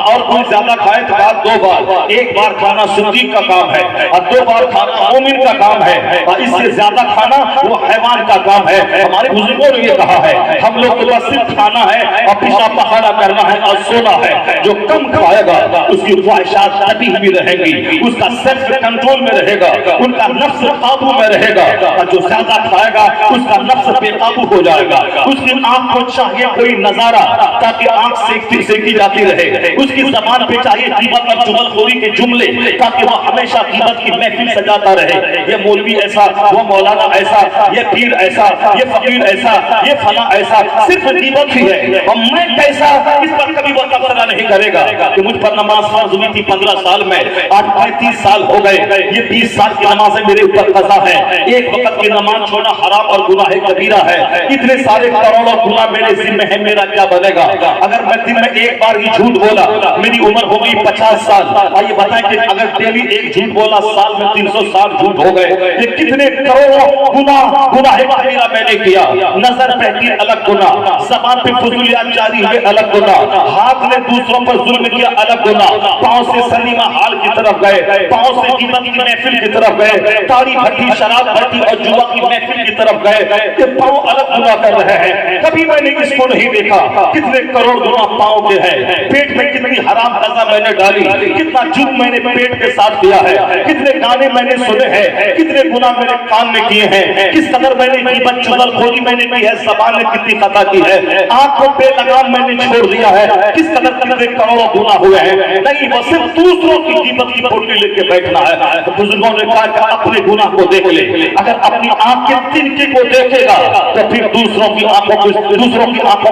और कोई ज्यादा खाए तो 2 बार। 1 बार खाना सिद्दीक़ का काम है और 2 बार खाना मोमिन का काम है, और इससे ज्यादा खाना वो हैवान का काम है। हमारे बुजुर्गों ने ये कहा है, हम लोग के पास सिर्फ खाना है और पेशाब पखाना करना है और सोना है। जो कम खाएगा उसकी ख्वाहिशात कभी भी रहेंगी, उसका सेल्फ कंट्रोल में रहेगा, उनका नफ्स काबू में रहेगा, और जो ज्यादा खाएगा उसका नफ्स बेकाबू हो जाएगा। उसकी आंख को चाहिए कोई नजारा ताकि आंख सेकी जाती रहे, उसकी ज़बान पे चाहिए ग़ीबत और जुगलखोरी के जुमले ताकि वो हमेशा ग़ीबत की महफिल सजाता रहे। ये मौलवी ऐसा, वो मौलाना ऐसा, ये पीर ऐसा, ये फकीर ऐसा, ये फला ऐसा, सिर्फ ग़ीबत ही है। और मैं कैसा, इस पर कभी वो तबसरा नहीं करेगा कि मुझ पर नमाज फर्ज हुई थी 15 साल में, आज 35 साल हो गए, ये 20 साल की नमाज़ें मेरे ऊपर कज़ा है। एक वक्त की नमाज छोड़ना हराम और गुनाह कबीरा है। इतने सारे करोड़ों गुनाह मेरे ज़िम्मे है, मेरा क्या बनेगा? अगर मैं दिन में 1 बार ही झूठ बोला, मेरी उम्र हो गई 50 साल। आइए बताएं कि अगर डेली 1 झूठ बोला, साल में 360 झूठ हो गए। ये कितने करोड़ों गुनाह कबीरा मैंने किया। नजर बहती अलग गुनाह, ज़बान पे फुज़ूलियात जारी है अलग गुनाह, हाथ ने दूसरों पर जुल्म किया अलग गुनाह, पांव से सलीमा हाल की तरफ गए, पांव से ग़ीबत की महफिल की तरफ गए, ताड़ी भट्टी, शराब भट्टी और जुआ की महफिल की तरफ गए। ये पांव अलग गुनाह कर रहे हैं। कभी मैंने इसको नहीं देखा। कितने करोड़ गुनाह पांव के हैं। पेट में कितनी हराम ग़ज़ा मैंने डाली, कितना जुर्म मैंने पेट के साथ किया है, कितने गाने मैंने सुने हैं, कितने गुनाह मेरे कान में किए हैं, किस कदर मैंने ग़ीबत चुगलखोरी मैंने की है, ज़बान ने कितनी खता की है, आंख को बेलगाम मैंने छोड़ दिया है, किस कदर कितने करोड़ों गुनाह हुए हैं। नहीं, वो सिर्फ दूसरों की ग़ीबत की पोटली लेके बैठना है। तो बुजुर्गों ने कहा कि अपने गुनाह को देख ले। अगर अपनी आंख के तिनके को देखेगा तो फिर दूसरों की आंखों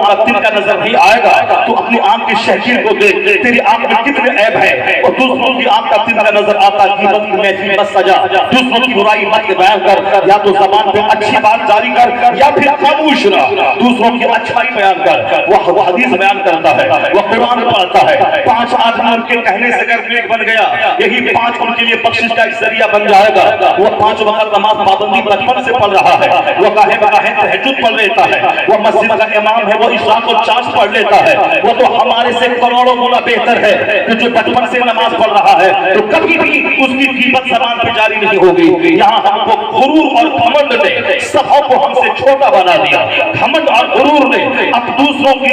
का तिनका नजर नहीं आएगा। तो अपनी आंख की शहकीर को देख, तेरी आंख में कितने ऐब है, और दूसरों की आंख का तिनका नजर आता। ग़ीबत की महफिल मत सजा, दूसरों की बुराई मत बयान कर, या तो ज़बान पे अच्छी बात जारी कर या फिर खामोश रह, दूसरों की अच्छाई बयान कर। वो हदीस बयान करता है, वो कुरान पढ़ता है। 5 आदमी उनके कहने से अगर नेक बन गया, यही 5 उनके लिए बख्शिश का एक जरिया बन जाएगा। वो 5 वक्त नमाज पाबंदी बचपन से पढ़ रहा है, वो काहे तहज्जुद पढ़ लेता है, वो मस्जिद का इमाम है, वो इशा को 4 पढ़ लेता है। वो तो हमारे से करोड़ों गुना बेहतर है कि जो बचपन से नमाज पढ़ रहा है तो कभी भी उसकी ग़ीबत ज़बान पे जारी नहीं होगी। यहाँ हमको गुरूर और घमंड ने सबों को हमसे छोटा बना दिया। घमंड और गुरूर ने अब दूसरों की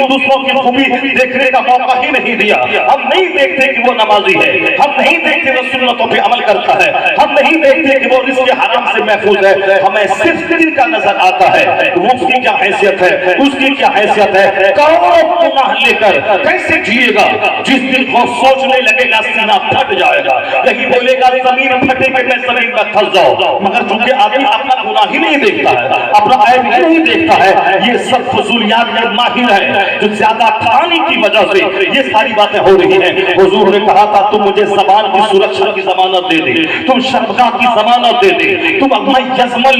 खूबी देखने का मौका ही नहीं दिया। हम नहीं देखते कि वो नमाजी है, हम नहीं देखते वो सुन्नतों पे अमल करता है, हम नहीं देखते कि वो रिज़्क़ हराम से महफूज है। हमें सिर्फ दिन का नजर आता है। उसकी क्या हैसियत है, उसकी क्या हैसियत है। करोड़ों गुनाह लेकर कैसे जिएगा? जिस दिन वो सोचने लगेगा सीना फट जाएगा, यही बोलेगा जमीन फटे कि मैं जमीन में फंस जाऊं। मगर चूंकि आदमी अपना गुनाह ही नहीं देखता है, अपना ऐब ही नहीं देखता है, ये सब फजूलियात में माहिर है, जो ज्यादा खाने की वजह से ये सारी बातें हो रही हैं। हुजूर ने कहा था तुम मुझे ज़बान की सुरक्षा की ज़मानत दे दे, तुम शर्मगाह की ज़मानत दे दे, तुम अपना यज़मल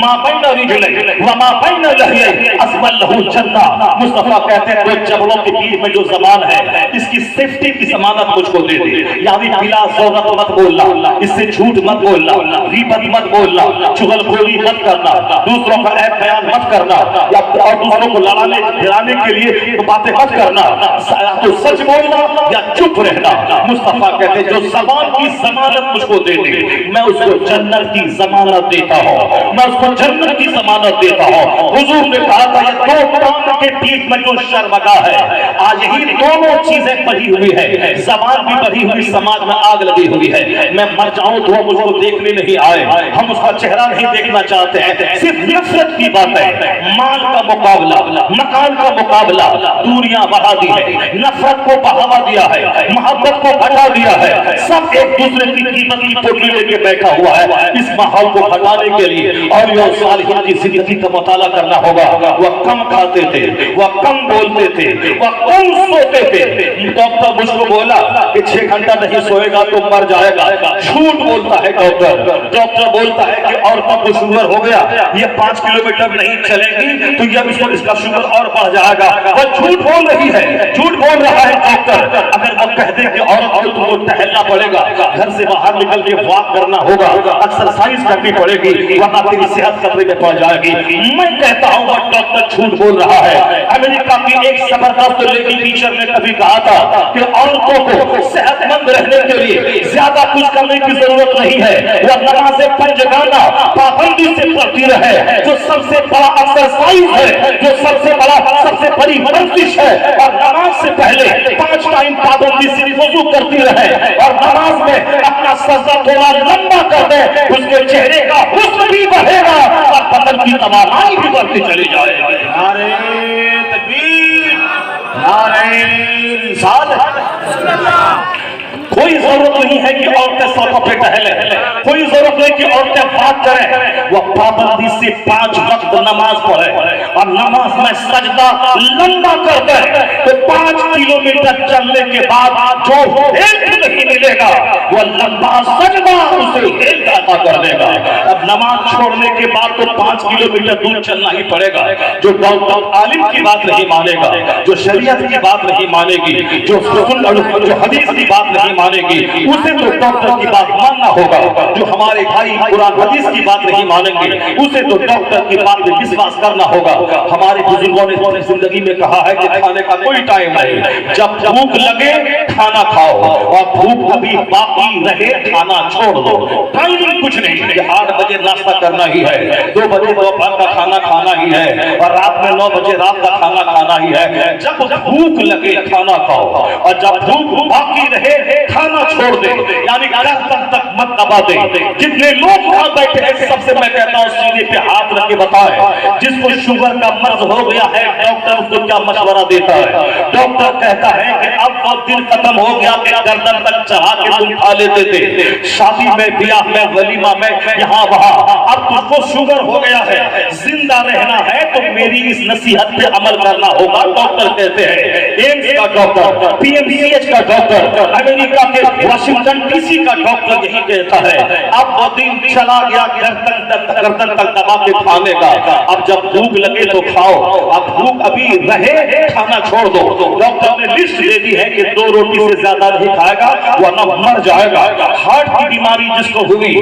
माँ بین رجلین وما بین لحیین اسمن لہو الجنہ. مصطفیٰ کہتے ہیں دو جبلوں کے بیچ میں جو زبان ہے اس کی سیفٹی کی ضمانت مجھ کو دے دی. یعنی بلا ضرورت مت بولنا, اس سے جھوٹ مت بولنا, غیبت مت بولنا, چغل خوری مت کرنا, دوسروں کا عیب بیان مت کرنا, اور دوسروں کو لڑانے دلانے کے لیے باتیں مت کرنا, تو سچ بولنا یا چپ رہنا. مصطفیٰ کہتے ہیں جو زبان کی ضمانت مجھ کو دے دے میں اس کو جنت کی ضمانت دیتا ہوں, میں اس کو جنت کی ضمانت دیتا ہوں. حضور نے کہا تھا یہ دو کام کے بیچ میں جو شرمگاہ ہے, آج یہی دونوں چیزیں بڑھی ہوئی ہے, زبان بھی بڑھی ہوئی, سماج میں آگ لگی ہوئی ہے. میں مر جاؤں تو وہ مجھ کو دیکھنے نہیں آئے, ہم اس کا چہرہ نہیں دیکھنا چاہتے ہیں, صرف نفرت کی بات ہے. مال کا مقابلہ, مکان کا مقابلہ, دوریاں بڑھا دی ہے, نفرت کو بڑھاوا دیا ہے, محبت کو ہٹا دیا ہے, سب ایک دوسرے کی قیمت کی پوٹلی لے کے بیٹھا ہوا ہے. اس ماحول کو ہٹانے کے لیے اولیاء صالحین کی زندگی کا مطالعہ کرنا ہوگا. وہ کم کھاتے تھے, وہ کم بولتے تھے, وہ کم سوتے تھے. ڈاکٹر مجھ کو بولا کہ 6 گھنٹہ نہیں سوئے گا تو مر جائے گا. جھوٹ بولتا ہے ڈاکٹر. ڈاکٹر بولتا ہے کہ عورتوں کو شوگر ہو گیا, یہ 5 کلومیٹر نہیں چلے گی تو یہ اس کا شوگر اور بڑھ جائے گا. وہ جھوٹ بول رہی ہے, جھوٹ بول رہا ہے ڈاکٹر. اگر وہ کہہ دے کہ عورت کو ٹہلنا پڑے گا, گھر سے باہر نکل کے واک کرنا ہوگا, ایکسرسائز کرنی پڑے گی, ورنہ تیری صحت خطرے میں پڑ جائے گی. میں کہتا ہوں وہ ڈاکٹر جھوٹ بول رہا ہے. امریکہ کی ایک زبردست لیڈی ٹیچر نے کبھی کہا تھا کہ عورتوں کو صحت مند رہنے کے لیے زیادہ کچھ کرنے کی ضرورت نہیں ہے, وہ نماز پنجگانہ پابندی سے پڑھتی رہے, جو سب سے بڑا ایکسرسائز ہے, جو سب سے بڑی ورزش ہے. اور نماز سے پہلے 5 ٹائم پابندی سے وضو کرتی رہے, اور نماز میں اپنا سجدہ تھوڑا لمبا کر دے, اس کے چہرے کا حسن بھی بڑھے گا اور بدن کی توانائی بھی بڑھتی چلی جائے گی. نعرہ تکبیر, نعرہ رسالت. کوئی ضرورت نہیں ہے کہ عورتیں سوفوں پہ ٹہلیں, کوئی ضرورت نہیں کہ عورتیں بات کریں. وہ پابندی سے 5 وقت نماز پڑھے اور نماز میں سجدہ لمبا کر دے تو 5 کلومیٹر چلنے کے بعد جو ہیلتھ نہیں ملے گا وہ لمبا سجدہ اسے ہیلتھ عطا کر دے گا. اب نماز چھوڑنے کے بعد تو 5 کلومیٹر دور چلنا ہی پڑے گا. جو عالم کی بات نہیں مانے گا, جو شریعت کی بات نہیں مانے گی, جو حدیث کی بات نہیں مانے گی, اسے تو ڈاکٹر کی بات ماننا ہوگا. جو ہمارے بھائی قرآن حدیث کی بات نہیں مانیں گے, اسے تو ڈاکٹر کی بات میں وشواس کرنا ہوگا. ہمارے بزرگوں نے اپنی زندگی میں کہا ہے کہ کھانے کا کوئی ٹائم نہیں, جب بھوک لگے کھانا کھاؤ, اور بھوک ابھی باقی رہے کھانا چھوڑ دو. ٹائمنگ کچھ نہیں کہ 8 بجے ناشتہ کرنا ہی ہے, 2 بجے دوپہر کا کھانا کھانا ہی ہے, اور رات میں 9 بجے رات کا کھانا کھانا ہی ہے. جب بھوک لگے کھانا کھاؤ, اور جب بھوک باقی رہے کھانا چھوڑ دے, یعنی گردن تک مت دبا دے. جتنے لوگ وہاں بیٹھے ہیں سب سے میں کہتا ہوں سینے پہ ہاتھ رکھ کے بتائیں جس کو شوگر کا مرض ہو گیا ہے ڈاکٹر اس کو کیا مشورہ دیتا ہے. ڈاکٹر کہتا ہے کہ اب وہ دن ختم ہو گیا کہ گردن تک چڑھا کے تم کھا لیتے تھے, شادی میں, بیاہ میں, ولیمہ میں, یہاں وہاں, اب تم کو شوگر ہو گیا ہے, زندہ رہنا ہے تو میری اس نصیحت پہ عمل کرنا ہوگا. ڈاکٹر کہتے ہیں, ایمز کا doctor, P M C H کا ڈاکٹر, امریکہ کے واشنگٹن ڈی سی کا ڈاکٹر یہی کہتا ہے اب وہ دن چلا گیا گردن تک دبا کے کھانے کا. اب جب بھوک لگے تو کھاؤ, اب بھوک ابھی رہے کھانا چھوڑ دو. ڈاکٹر نے لسٹ دے دی ہے کہ 2 روٹی سے زیادہ نہیں کھائے گا ورنہ مر جائے گا. ہارٹ کی بیماری جس کو ہوئی,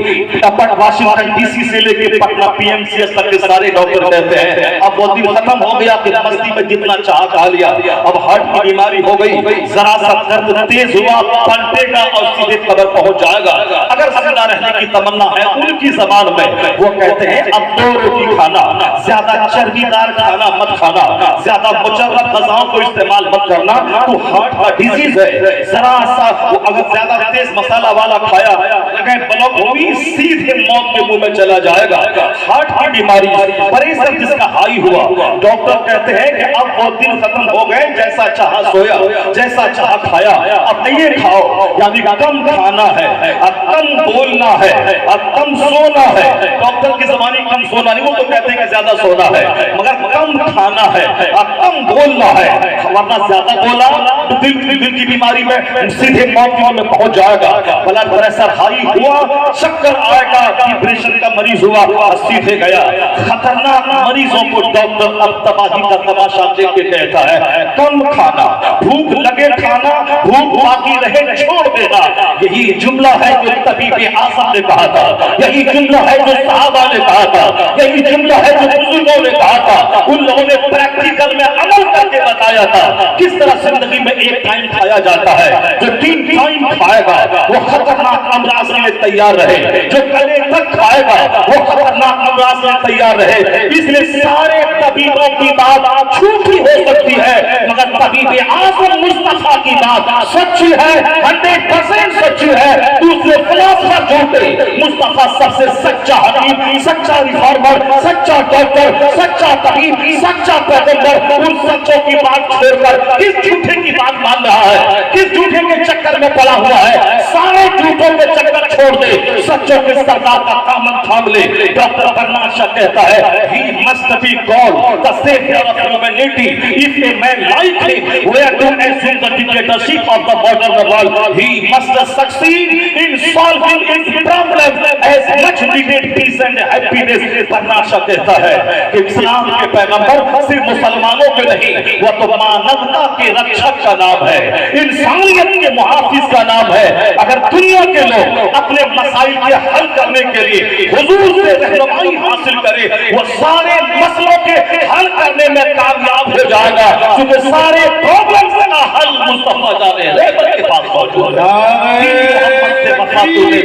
واشنگٹن ڈی سی سے لے کے Patna P M C S تک کے سارے ڈاکٹر کہتے ہیں اب وہ دن ختم ہو گیا کہ بستی میں جتنا چاہ کھا لیا. اب ہارٹ کی بیماری ہو گئی, ذرا سا درد تیز ہوا پلٹے گا اور سیدھے قبر پہنچ جائے گا. اگر زندہ رہنے کی تمنا ہے ان کی زبان میں وہ کہتے ہیں اب 2 روٹی کھانا, زیادہ چربی دار کھانا مت کھانا, زیادہ مجرب غذاؤں کو استعمال مت کرنا, تو ہارٹ کا ڈیزیز ہے. ذرا سا اگر زیادہ تیز مسالہ والا کھایا اگر بلوک ہوئی سیدھے موت کے منہ میں چلا جائے گا. ہارٹ کی بیماری پریشر جس کا ہائی ہوا, ڈاکٹر کہتے ہیں کہ اب وہ دن ختم ہو گئے, جیسا چاہا سویا, جیسا چاہا کھایا, اب یہ کھاؤ. یعنی کم کھانا ہے, اب کم بولنا ہے, اب کم سونا ہے. ڈاکٹر کی زبانی کم سونا نہیں, وہ تو کہتے ہیں کہ زیادہ سونا ہے, مگر کم कम खाना है और कम बोलना है, वरना ज्यादा बोला तो दिल की बीमारी में सीधे मौत में पहुंच जाएगा। ब्लड प्रेशर हाई हुआ, चक्कर आएगा, डिप्रेशन का मरीज हुआ और सीधे गया। खतरनाक मरीजों को डॉक्टर अब तबाही का तमाशा देख के कहता है कम खाना, भूख लगे खाना, भूख बाकी रहे छोड़ देना। यही जुमला है जो तबीब आज़म ने कहा था, यही जुमला है जो सहाबा ने कहा था, यही जुमला है जो बुजुर्गों ने कहा था। उन लोगों ने प्रैक्टिकल में अमल करके बताया था किस तरह जिंदगी में एक टाइम खाया जाता है। जो 3 टाइम खाएगा वो खतरनाक अमराज के लिए तैयार रहे, जो गले तक खाएगा वो खतरनाक अमराज में तैयार रहे। इसलिए सारे तबीबों की बात झूठी हो सकती है, मगर तबीब आज़म मुस्तफा की बात सच्ची है, 100% सच्ची है। दूसरे फिलोसोफर झूठे, मुस्तफा सबसे सच्चा हकीम, सच्चा रिफॉर्मर, सच्चा डॉक्टर, सच्चा तबीब, सच्चा पैगंबर। उन सच्चों की बात छोड़कर किस झूठे की बात मान रहा है, किस झूठे के चक्कर में पड़ा हुआ है। सारे झूठों के चक्कर छोड़ दे, सच्चों के सरदार का दामन थाम ले। डॉक्टर बर्नार्ड शॉ कहता है he must be called the savior of humanity if a man like him were to assume the dictatorship of the modern world he must succeed in solving its problems as much needed peace and happiness। Bernard Shaw कहता है कि इस्लाम के पैगंबर सिर्फ मुसलमानों के नहीं, वह तो मानवता के रक्षक का नाम है, इंसानियत के मुहाफिज का नाम है। अगर दुनिया के लोग अपने मसाइल के हल करने के लिए हुजूर से रहनुमाई हासिल करे, वो सारे मसलों के हल करने में कामयाब हो जाएगा, क्योंकि सारे प्रॉब्लम का हल मुस्तफा जाने रहमत के पास मौजूद है।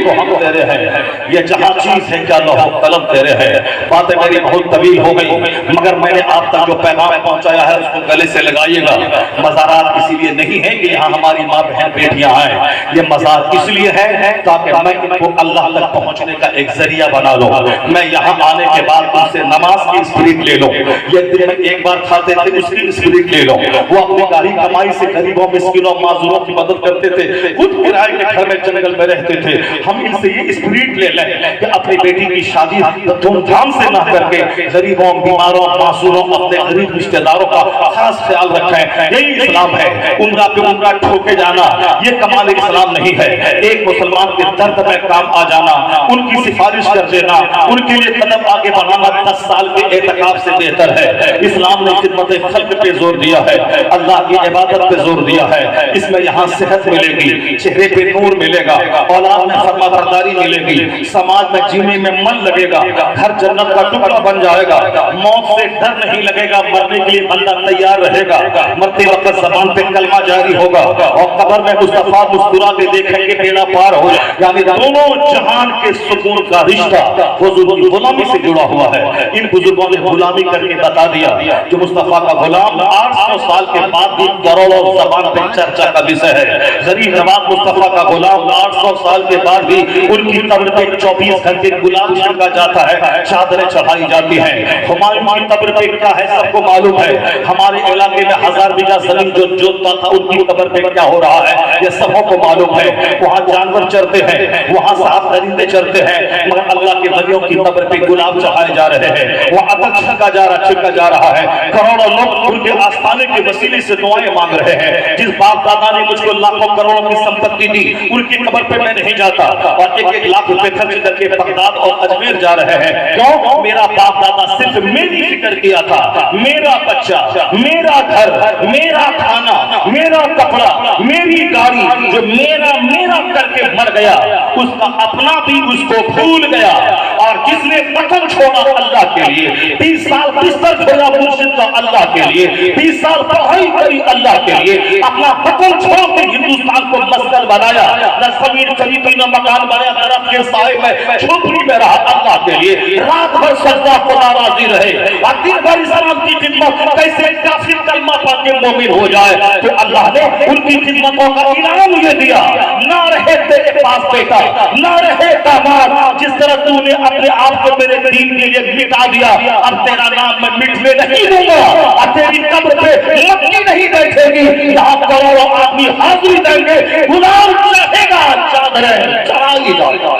को हम दे रहे हैं, ये जहां चीज है क्या लौह कलम दे रहे हैं। बातें मेरी बहुत तवील हो गई, मगर मैंने आप तक जो पैगाम पहुंचाया है उसको गले से लगाइएगा। मज़ारात इसीलिए नहीं है कि यहाँ हमारी माँ बहन बेटियां आए, ये मज़ार इसलिए है ताकि मैं इनको अल्लाह तक पहुंचने का एक जरिया बना लूं। मैं यहाँ आने के बाद उनसे नमाज की स्पिरिट ले लूं, ये दिन में एक बार खाते थे उसकी स्पिरिट ले लूं। वो अपनी गाड़ी कमाई से गरीबों मिस्किनों माजूरों की मदद करते थे, खुद किराए के घर में जंगल में रहते थे। हम इनसे ये स्पिरिट ले लें कि अपनी बेटी की शादी धूमधाम से ना करके गरीबों बीमारों मासूरों अपने गरीब रिश्तेदारों का खास ख्याल रखें। यही इस्लाम है। उम्रा पे उम्रा ठोके जाना ये कमाल इस्लाम नहीं है। एक मुसलमान के दर्द में काम आ जाना, उनकी सिफारिश कर देना, उनके लिए कदम आगे बढ़ाना 10 साल के एतकाब से बेहतर है। इस्लाम ने खिदमत खल्क पे जोर दिया है, अल्लाह की इबादत पे जोर दिया है। इसमें यहाँ सेहत मिलेगी, चेहरे पे नूर मिलेगा, औलाद में फरमाबरदारी मिलेगी, समाज में जीने में मन लगेगा, घर जन्नत का टुकड़ा बन जाएगा, मौत से डर नहीं लगेगा, मरने के लिए बंदा तैयार रहेगा, मरते वक्त ज़बान पे कलमा जारी होगा और कब्र में मुस्तफा मुस्कुरा के देखेंगे बेड़ा पार हो। यानी दोनों जहान के सुकून का रिश्ता हुजूर की गुलामी से जुड़ा हुआ है। इन बुजुर्गों ने गुलामी करके बता दिया कि मुस्तफा का गुलाम 800 साल के बाद भी करोड़ों ज़बान पे चर्चा का विषय है। गरीब नवाज मुस्तफा का गुलाम 800 साल के बाद भी उनकी कब्र पे 24 घंटे गुलाम छिड़का जाता है, चादरें चढ़ाई जाती हैं। हुमायूं की कब्र पे क्या है सबको मालूम है। हमारे इलाके में 1000 बीघा जमीन जो जोतता था उनकी कब्र पे क्या हो रहा है ये सबको मालूम है। वहाँ जानवर चरते हैं, वहाँ सांप दरिंदे चरते हैं, मगर अल्लाह के वलियों की कब्र पे गुलाब चढ़ाए जा रहे हैं। वहाँ अतर छिड़का जा रहा है। करोड़ों लोग उनके आस्थाने के वसीले से दुआएं मांग रहे हैं। जिस बाप दादा ने मुझको लाखों करोड़ों की संपत्ति दी, उनकी कब्र पे मैं नहीं जाता और 1-1 लाख रुपए खर्च करके बगदाद और अजमेर जा रहे हैं। क्यों? मेरा बाप दादा सिर्फ मेरी फिक्र किया था, मेरा बच्चा, मेरा घर, मेरा खाना, मेरा कपड़ा, मेरी गाड़ी, जो मेरा करके मर गया उसका अपना भी उसको भूल गया। और जिसने वतन छोड़ा अल्लाह के लिए, 20 साल बिस्तर छोड़ा मुर्शिद का अल्लाह के लिए, 20 साल पढ़ाई करी अल्लाह के लिए, अपना वतन छोड़ के हिंदुस्तान को मस्कन बनाया, न जमीन खरीदी न मकान बनाया, तरफ के साए में झोपड़ी में रहा अल्लाह के लिए। रात भर सजदा को नाराजी रहे और दिन भर इस्लाम की खिदमत, कैसे काफिर कलमा पढ़ के मोमिन हो जाए। तो अल्लाह ने उनकी खिदमतों का इनाम ये दिया, ना रहे तेरे पास बेटा, ना रहे दामाद, जिस तरह तूने अपने आप को मेरे दीन के लिए मिटा दिया, अब तेरा नाम मैं मिटने नहीं दूंगा और तेरी कब्र पे मक्की नहीं बैठेगी। यहाँ करोड़ों आदमी हाजिरी देंगे, गुलाम चाहेगा चादरें चढ़ाई जाएगा।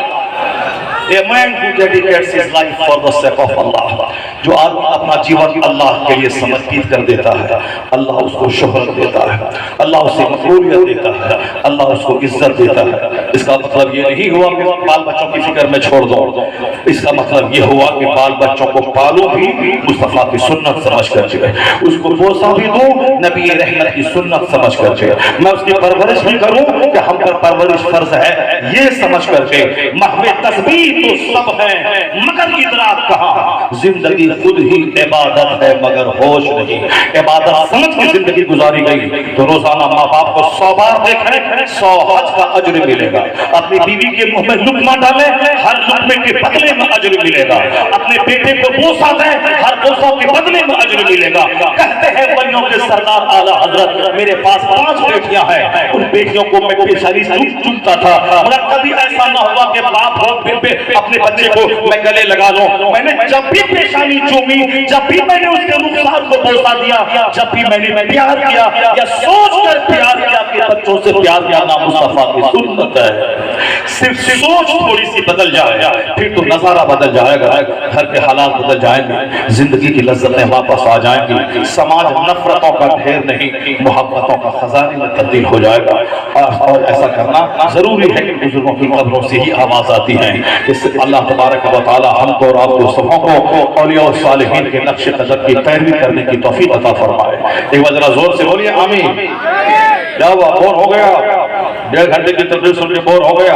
A man who dedicates his life for the sake of Allah, جو اپنا جیون اللہ کے لیے سمرپت کر دیتا ہے، اللہ اس کو شہرت دیتا ہے، اللہ اسے مقبولیت دیتا ہے، اللہ اس کو عزت دیتا ہے۔ اس کا مطلب یہ نہیں ہوا کہ بال بچوں کی فکر میں چھوڑ دو، اس کا مطلب یہ ہوا کہ بال بچوں کو پالو بھی مصطفیٰ کی سنت سمجھ کر کے، اس کو بوسہ بھی دوں نبی رحمت کی سنت سمجھ کر کے، میں اس کی پرورش بھی کروں کہ ہم پر پرورش فرض ہے یہ سمجھ کر کے۔ محو تسبیح تو سب ہے مگر ادراک کہاں، زندگی خود ہی عبادت ہے مگر ہوش نہیں۔ عبادت سمجھ کی زندگی گزاری گئی تو روزانہ ماں باپ کو 100 بار دیکھیں 100 حج کا اجر ملے گا۔ اپنی بیوی کے منہ میں لقمہ ڈالیں ہر لقمے کے بدلے میں اجر ملے گا۔ اپنے بیٹے کو بوسہ دیں ہر بوسہ کے بدلے میں اجر ملے گا۔ کہتے ہیں ولیوں کے سردار اعلیٰ حضرت میرے پاس 5 بیٹیاں ہیں، ان بیٹیوں کو میں پیشانی چومتا تھا مگر کبھی ایسا نہ ہوا کہ باپ ہو پھر اپنے بچے کو میں گلے لگا لوں۔ میں نے جب بھی پیشانی چومی، جب بھی میں نے اس کے رخسار کو بوسہ دیا، جب بھی میں نے پیار کیا یا سوچ کر پیار کیا کہ بچوں سے پیار کرنا مصطفیٰ کی سنت ہے۔ صرف سوچ تھوڑی سی بدل جائے پھر تو نظارہ بدل جائے گا، گھر کے حالات بدل جائیں گے، زندگی کی لذتیں واپس آ جائیں گی، سماج نفرتوں کا ڈھیر نہیں محبتوں کا خزانے میں تبدیل ہو جائے گا۔ اور ایسا کرنا ضروری ہے کہ بزرگوں کی قبروں سے ہی آواز آتی ہے۔ اس سے اللہ تبارک و تعالی ہم کو اور آپ کو سبوں کو اولیاء و صالحین کے نقش قدم کی پیروی کرنے کی توفیق عطا فرمائے۔ ایک بار ذرا زور سے بولیے آمین۔ کیا ہوا بور ہو گیا؟ 1.5 گھنٹے کی تقریر سن کے بور ہو گیا؟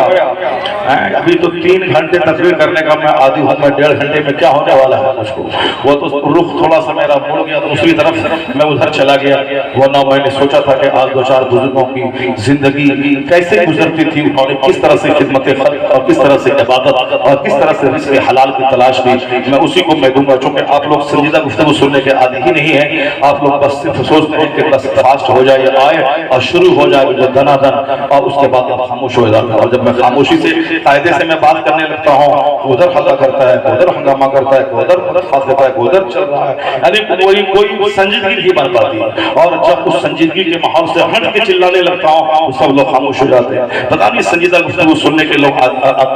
ابھی تو 3 گھنٹے تقریر کرنے کا میں عادی ہوں، میں 1.5 گھنٹے میں کیا ہونے والا ہے مجھ کو؟ وہ تو رخ تھوڑا سا میرا مڑ گیا دوسری طرف، میں ادھر چلا گیا، ورنہ میں نے سوچا تھا کہ آج 2-4 بزرگوں کی زندگی کیسے گزرتی تھی، انہوں نے کس طرح سے خدمت خلق اور کس طرح سے عبادت اور کس طرح سے رزق حلال کی تلاش کی، میں اسی کو میں دوں گا۔ چونکہ آپ لوگ سنجیدہ گفتگو سننے کے عادی ہی نہیں ہیں، آپ لوگ بس صرف سوچتے ہیں کہ بس فاسٹ ہو جائے آئے اور شروع ہو جائے دنا دن، اور اس کے بعد آپ خاموش ہو جاتے ہیں۔ اور جب میں خاموشی سے قاعدے سے میں بات کرنے لگتا ہوں، ادھر حلقہ کرتا ہے، ادھر ہنگامہ کرتا ہے، ادھر خاص کرتا ہے، ادھر چل رہا ہے، یعنی کوئی سنجیدگی نہیں بن پاتی۔ اور جب اس سنجیدگی کے ماحول سے ہٹ کے چلانے لگتا ہوں تو سب لوگ خاموش ہو جاتے ہیں۔ پتہ نہیں سنجیدہ گفتگو سننے کے لوگ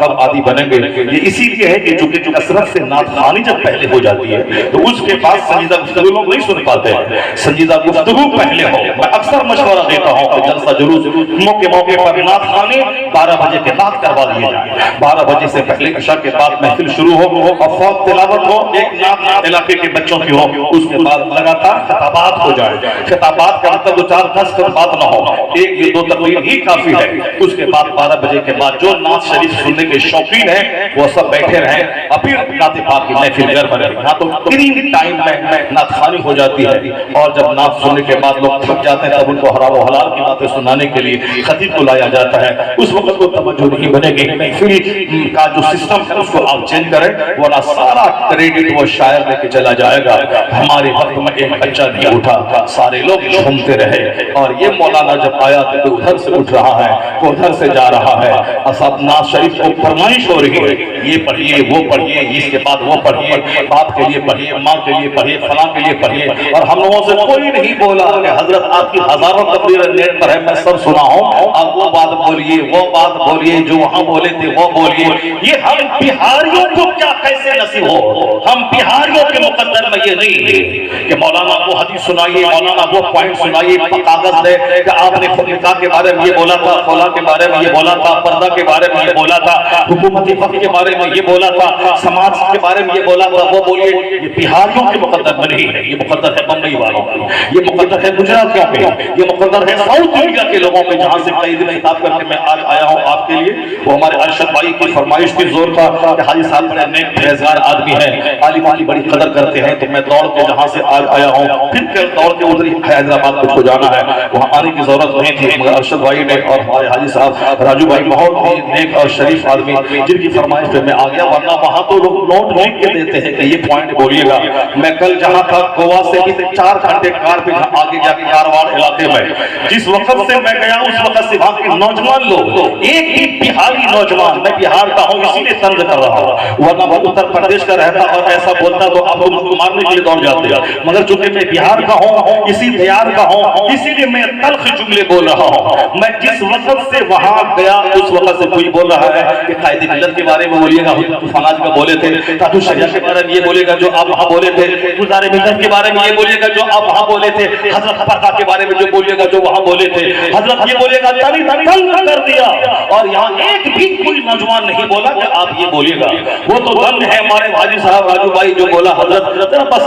کب عادی بنیں گے۔ یہ اسی لیے ہے کہ چونکہ کثرت سے نعت خوانی جب پہلے ہو جاتی ہے تو اس کے بعد سنجیدہ گفتگو لوگ نہیں سن پاتے ہیں۔ سنجیدہ گفتگو پہلے ہو۔ میں اکثر مشورہ دیتا ہوں کہ جلسہ جلوس موقع پر نعت خوانی 12 بجے کے بعد کروا دیے جائیں۔ 12 بجے سے پہلے عشاء کے بعد محفل شروع ہو اور فوق تلاوت ہو، ایک نعت علاقے کے بچوں کی ہو، اس کے بعد لگاتار خطابات ہو جائے۔ خطابات کا مطلب 4-10 خطبات نہ ہو، 1-2 تقریر ہی کافی ہے۔ اس کے بعد 12 بجے کے بعد جو نعت شریف سننے کے شوقین ہیں وہ سب بیٹھے رہیں، ابھی نعت پاک کی محفل گھر بنے۔ یہاں تو تقریباً ٹائم میں نعت خوانی ہو جاتی ہے، اور جب نعت سننے کے بعد لوگ تھک جاتے ہیں تب ان کو حرام و حلال کی باتیں سنانے کے لیے خطیب کو لایا جاتا ہے۔ اس وقت کو توجہ نہیں بنے گی، محفل کا جو سسٹم ہے اس کو آپ چینج کریں، ورنہ سارا کریڈٹ وہ شاعر لے کے چلا جائے گا۔ ہمارے وقت میں ایک بچہ نہیں اٹھا، سارے لوگ جھومتے رہے، اور یہ مولانا جب آیا تو ادھر سے اٹھ رہا ہے، وہ ادھر سے جا رہا ہے، اصحاب ناز شریف کو فرمائش ہو رہی ہے، یہ پڑھیے وہ پڑھیے، اس کے بعد وہ پڑھیے، باپ کے لیے پڑھیے، ماں کے لیے پڑھیے، فلاں کے لیے پڑھیے، اور ہم لوگوں سے کوئی نہیں بولا کہ حضرت آپ کی ہزاروں تقریر نیٹ پر ہے، میں سب سنا ہوں، آپ وہ بات بولیے، وہ بات بولیے جو وہاں بولے تھے وہ بولیے۔ یہ ہم بہاریوں کو کیا کیسے نصیب ہو؟ ہم بہاریوں کے مقدر میں یہ نہیں ہے کہ مولانا وہ حدیث سنائیے، مولانا وہ پوائنٹ سنائیے، کاغذ دے کہ آپ نے نکاح کے بارے میں یہ بولا تھا، خلا کے بارے میں یہ بولا تھا، پردہ کے بارے میں یہ بولا تھا، حکومتی فقہ کے بارے میں یہ بولا تھا، سماج کے بارے میں یہ بولا تھا، وہ بولیے۔ یہ بہاریوں کے مقدر میں نہیں ہے، یہ مقدر ہے بمبئی والوں کا، یہ مقدر ہے گجراتیوں کے، یہ مقدر ہے ساؤتھ انڈیا کے لوگوں کے، جہاں سے کئی دن خطاب کر کے میں آج آیا ہوں آپ کے لیے۔ وہ ہمارے ارشد بھائی کی فرمائش کی زور تھا کہ حاجی صاحب بڑے نیک پرہیزگار آدمی ہیں، عالموں کی بڑی قدر کرتے ہیں، تو میں دوڑ کے جہاں سے آج آیا ہوں پھر دوڑ کے ادھر حیدرآباد مجھ کو جانا ہے، وہاں آنے کی ضرورت نہیں تھی، مگر ارشد بھائی نے اور ہمارے حاجی صاحب راجو بھائی بہت ہی نیک اور شریف آدمی جن کی فرمائش پہ میں آ گیا، ورنہ وہاں تو لوگ نوٹ لکھ کے دیتے ہیں کہ یہ پوائنٹ بولیے گا۔ میں کل جہاں تھا گوا سے بھی 4 گھنٹے کار پہ آگے جا کے کارواڑ علاقے میں، جس وقت سے میں گیا اس وقت سے وہاں کے نوجوان لوگ ایک بھی بہاری नौजवान, मैं बिहार का हूँ इसीलिए तंज कर रहा हूँ, वरना मैं उत्तर प्रदेश का रहता और ऐसा बोलता तो आप मुझको मारने के लिए दौड़ जाते, मगर चूंकि मैं बिहार का हूँ, इसी बिहार का हूँ, इसीलिए मैं तल्ख जुमले बोल रहा हूँ। मैं जिस वक्त से वहां गया उस वक्त से कोई बोल रहा है कि कायदे मिल्लत के बारे में बोलिएगा, फनाज का बोले थे, तातु शरिया के बारे में ये बोलेगा जो आप वहां बोले थे, गुजारे मिल्लत के बारे में ये बोलिएगा जो आप वहां बोले थे, हजरत फरका के बारे में जो बोलिएगा जो वहां बोले थे, हजरत ये बोलेगा तभी तंग कर दिया। और यहाँ एक भी कोई नौजवान नहीं बोला कि आप ये बोलिएगा, वो तो दंड है हमारे भाजी साहब राजू भाई जो बोला हजरत बस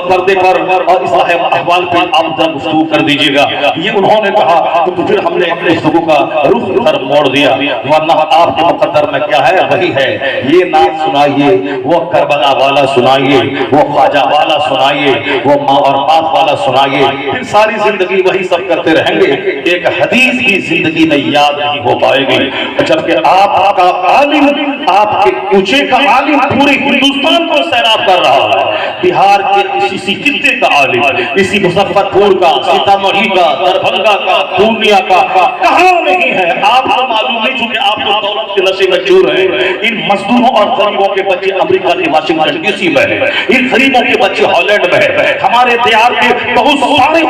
पर्दे पर और इस्लाह अहवाल पे आप जब गुफ्तगू कर दीजिएगा, ये उन्होंने कहा तो फिर हमने अपने गुफ्तगू का रुख इधर मोड़ दिया, वरना आपके मुकद्दर में क्या है वही है। ये नात सुनाइए, वो करबला वाला सुनाइए, वो ख्वाजा वाला सुनाइए, वो माँ और बाप वाला सुनाइए, फिर सारी जिंदगी वही सब करते रहेंगे, एक हदीस भी जिंदगी में याद नहीं हो पाएगी। जबकि आपका आलिम, आपके ऊंचे का आलिम पूरे हिंदुस्तान को सैराब कर रहा है, बिहार के इसी खित्ते का आलिम, इसी मुजफ्फरपुर का, सीतामढ़ी का, दरभंगा का, पूर्णिया का कहाँ नहीं है। आपको मालूम नहीं, चूंकि आप तो दौलत के नशे में चूर हैं, इन मजदूरों और गरीबों के बच्चे अमेरिका के वाशिंगटन डीसी में है, इन गरीबों के बच्चे हॉलैंड में है, हमारे बिहार के बहुत सारे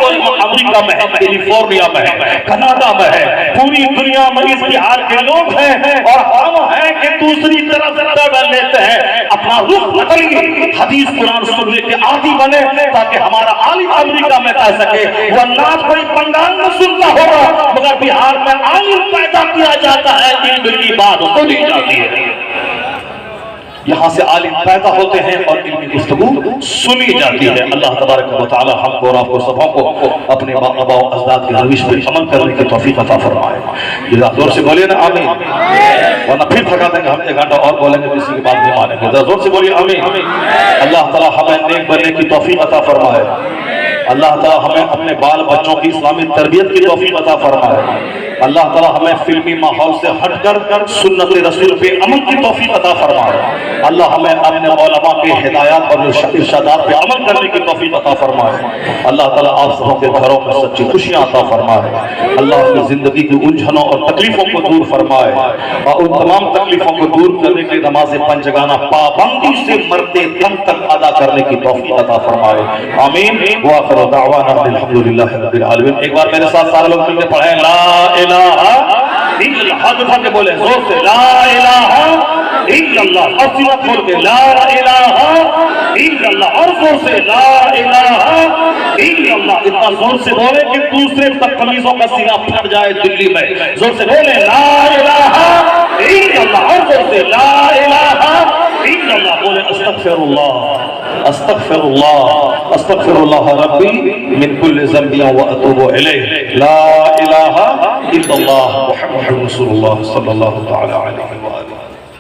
अमेरिका में है, कैलिफोर्निया में है, कनाडा में है, पूरी दुनिया में इस बिहार के लोग हैं। और हम हैं कि दूसरी तरफ बदल लेते हैं, अपना रुख बदलिए, हदीस कुरान सुनने के आदि बने, ताकि हमारा आलिम अमेरिका में कह सके, वरना कोई बंगाल में सुनता होगा, मगर बिहार में आलिम पैदा किया जाता है, इल्म की बात सुनी जाती है, यहाँ से आलिम पैदा होते हैं और इनकी गुफ्तगू सुनी जाती है। अल्लाह तबारक व तआला हमको और आपको सबों को अपने आबा और अजदाद की रविश पर अमल करने की तौफीक अता फरमाए। जरा जोर से बोलिए ना आमीन, वरना फिर थका देंगे, हम 1 घंटा और बोलेंगे किसी की बात नहीं मानेंगे। जरा जोर से बोलिए आमीन। अल्लाह ताला हमें नेक बनने की तौफीक अता फरमाए, अल्लाह ताला हमें अपने बाल बच्चों की इस्लामी तरबियत की तौफीक अता फरमाए, अल्लाह ताला हमें फिल्मी माहौल से हटकर सुन्नत रसूल पे अमल की तौफीक अता फरमाए, अल्लाह हमें अपने उलमा के हिदायत और इरशादात पे अमल करने की तौफीक अता फरमाए, अल्लाह ताला आप सबों के घरों में सच्ची खुशियां अता फरमाए, अल्लाह अपनी जिंदगी की उलझनों और तकलीफों को दूर फरमाए और उन तमाम तकलीफों को दूर करने के लिए नमाज पंजगाना पाबंदी से मरते दम तक अदा करने की तौफीक अता फरमाए। आमीन व आखिर दावाना अल्हम्दुलिल्लाहि रब्बिल आलमीन। एक बार मेरे साथ सारे लोग मिलकर पढ़ें ला इलाहा इल्लल्लाह, हाथ उठा के बोले जोर से ला इलाहा इल्लल्लाह, और सीना खोल के ला इलाहा इल्लल्लाह, और जोर से ला इलाहा इल्लल्लाह, इतना जोर से बोले कि दूसरे तक कमीजों का सीना फट जाए दिल्ली में। जोर से बोले ला इलाहा इल्लल्लाह, और जोर से ला इलाहा इल्लल्लाह, बोले अस्तगफिरुल्लाह अस्तगफिरुल्लाह अस्तगफिरुल्लाह रब्बी मिन कुल्लि ज़ंबि व अतूबु इलैहि, ला इलाहा इल्लल्लाह मुहम्मदुर रसूलुल्लाह सल्लल्लाहु तआला अलैहि व आलिहि।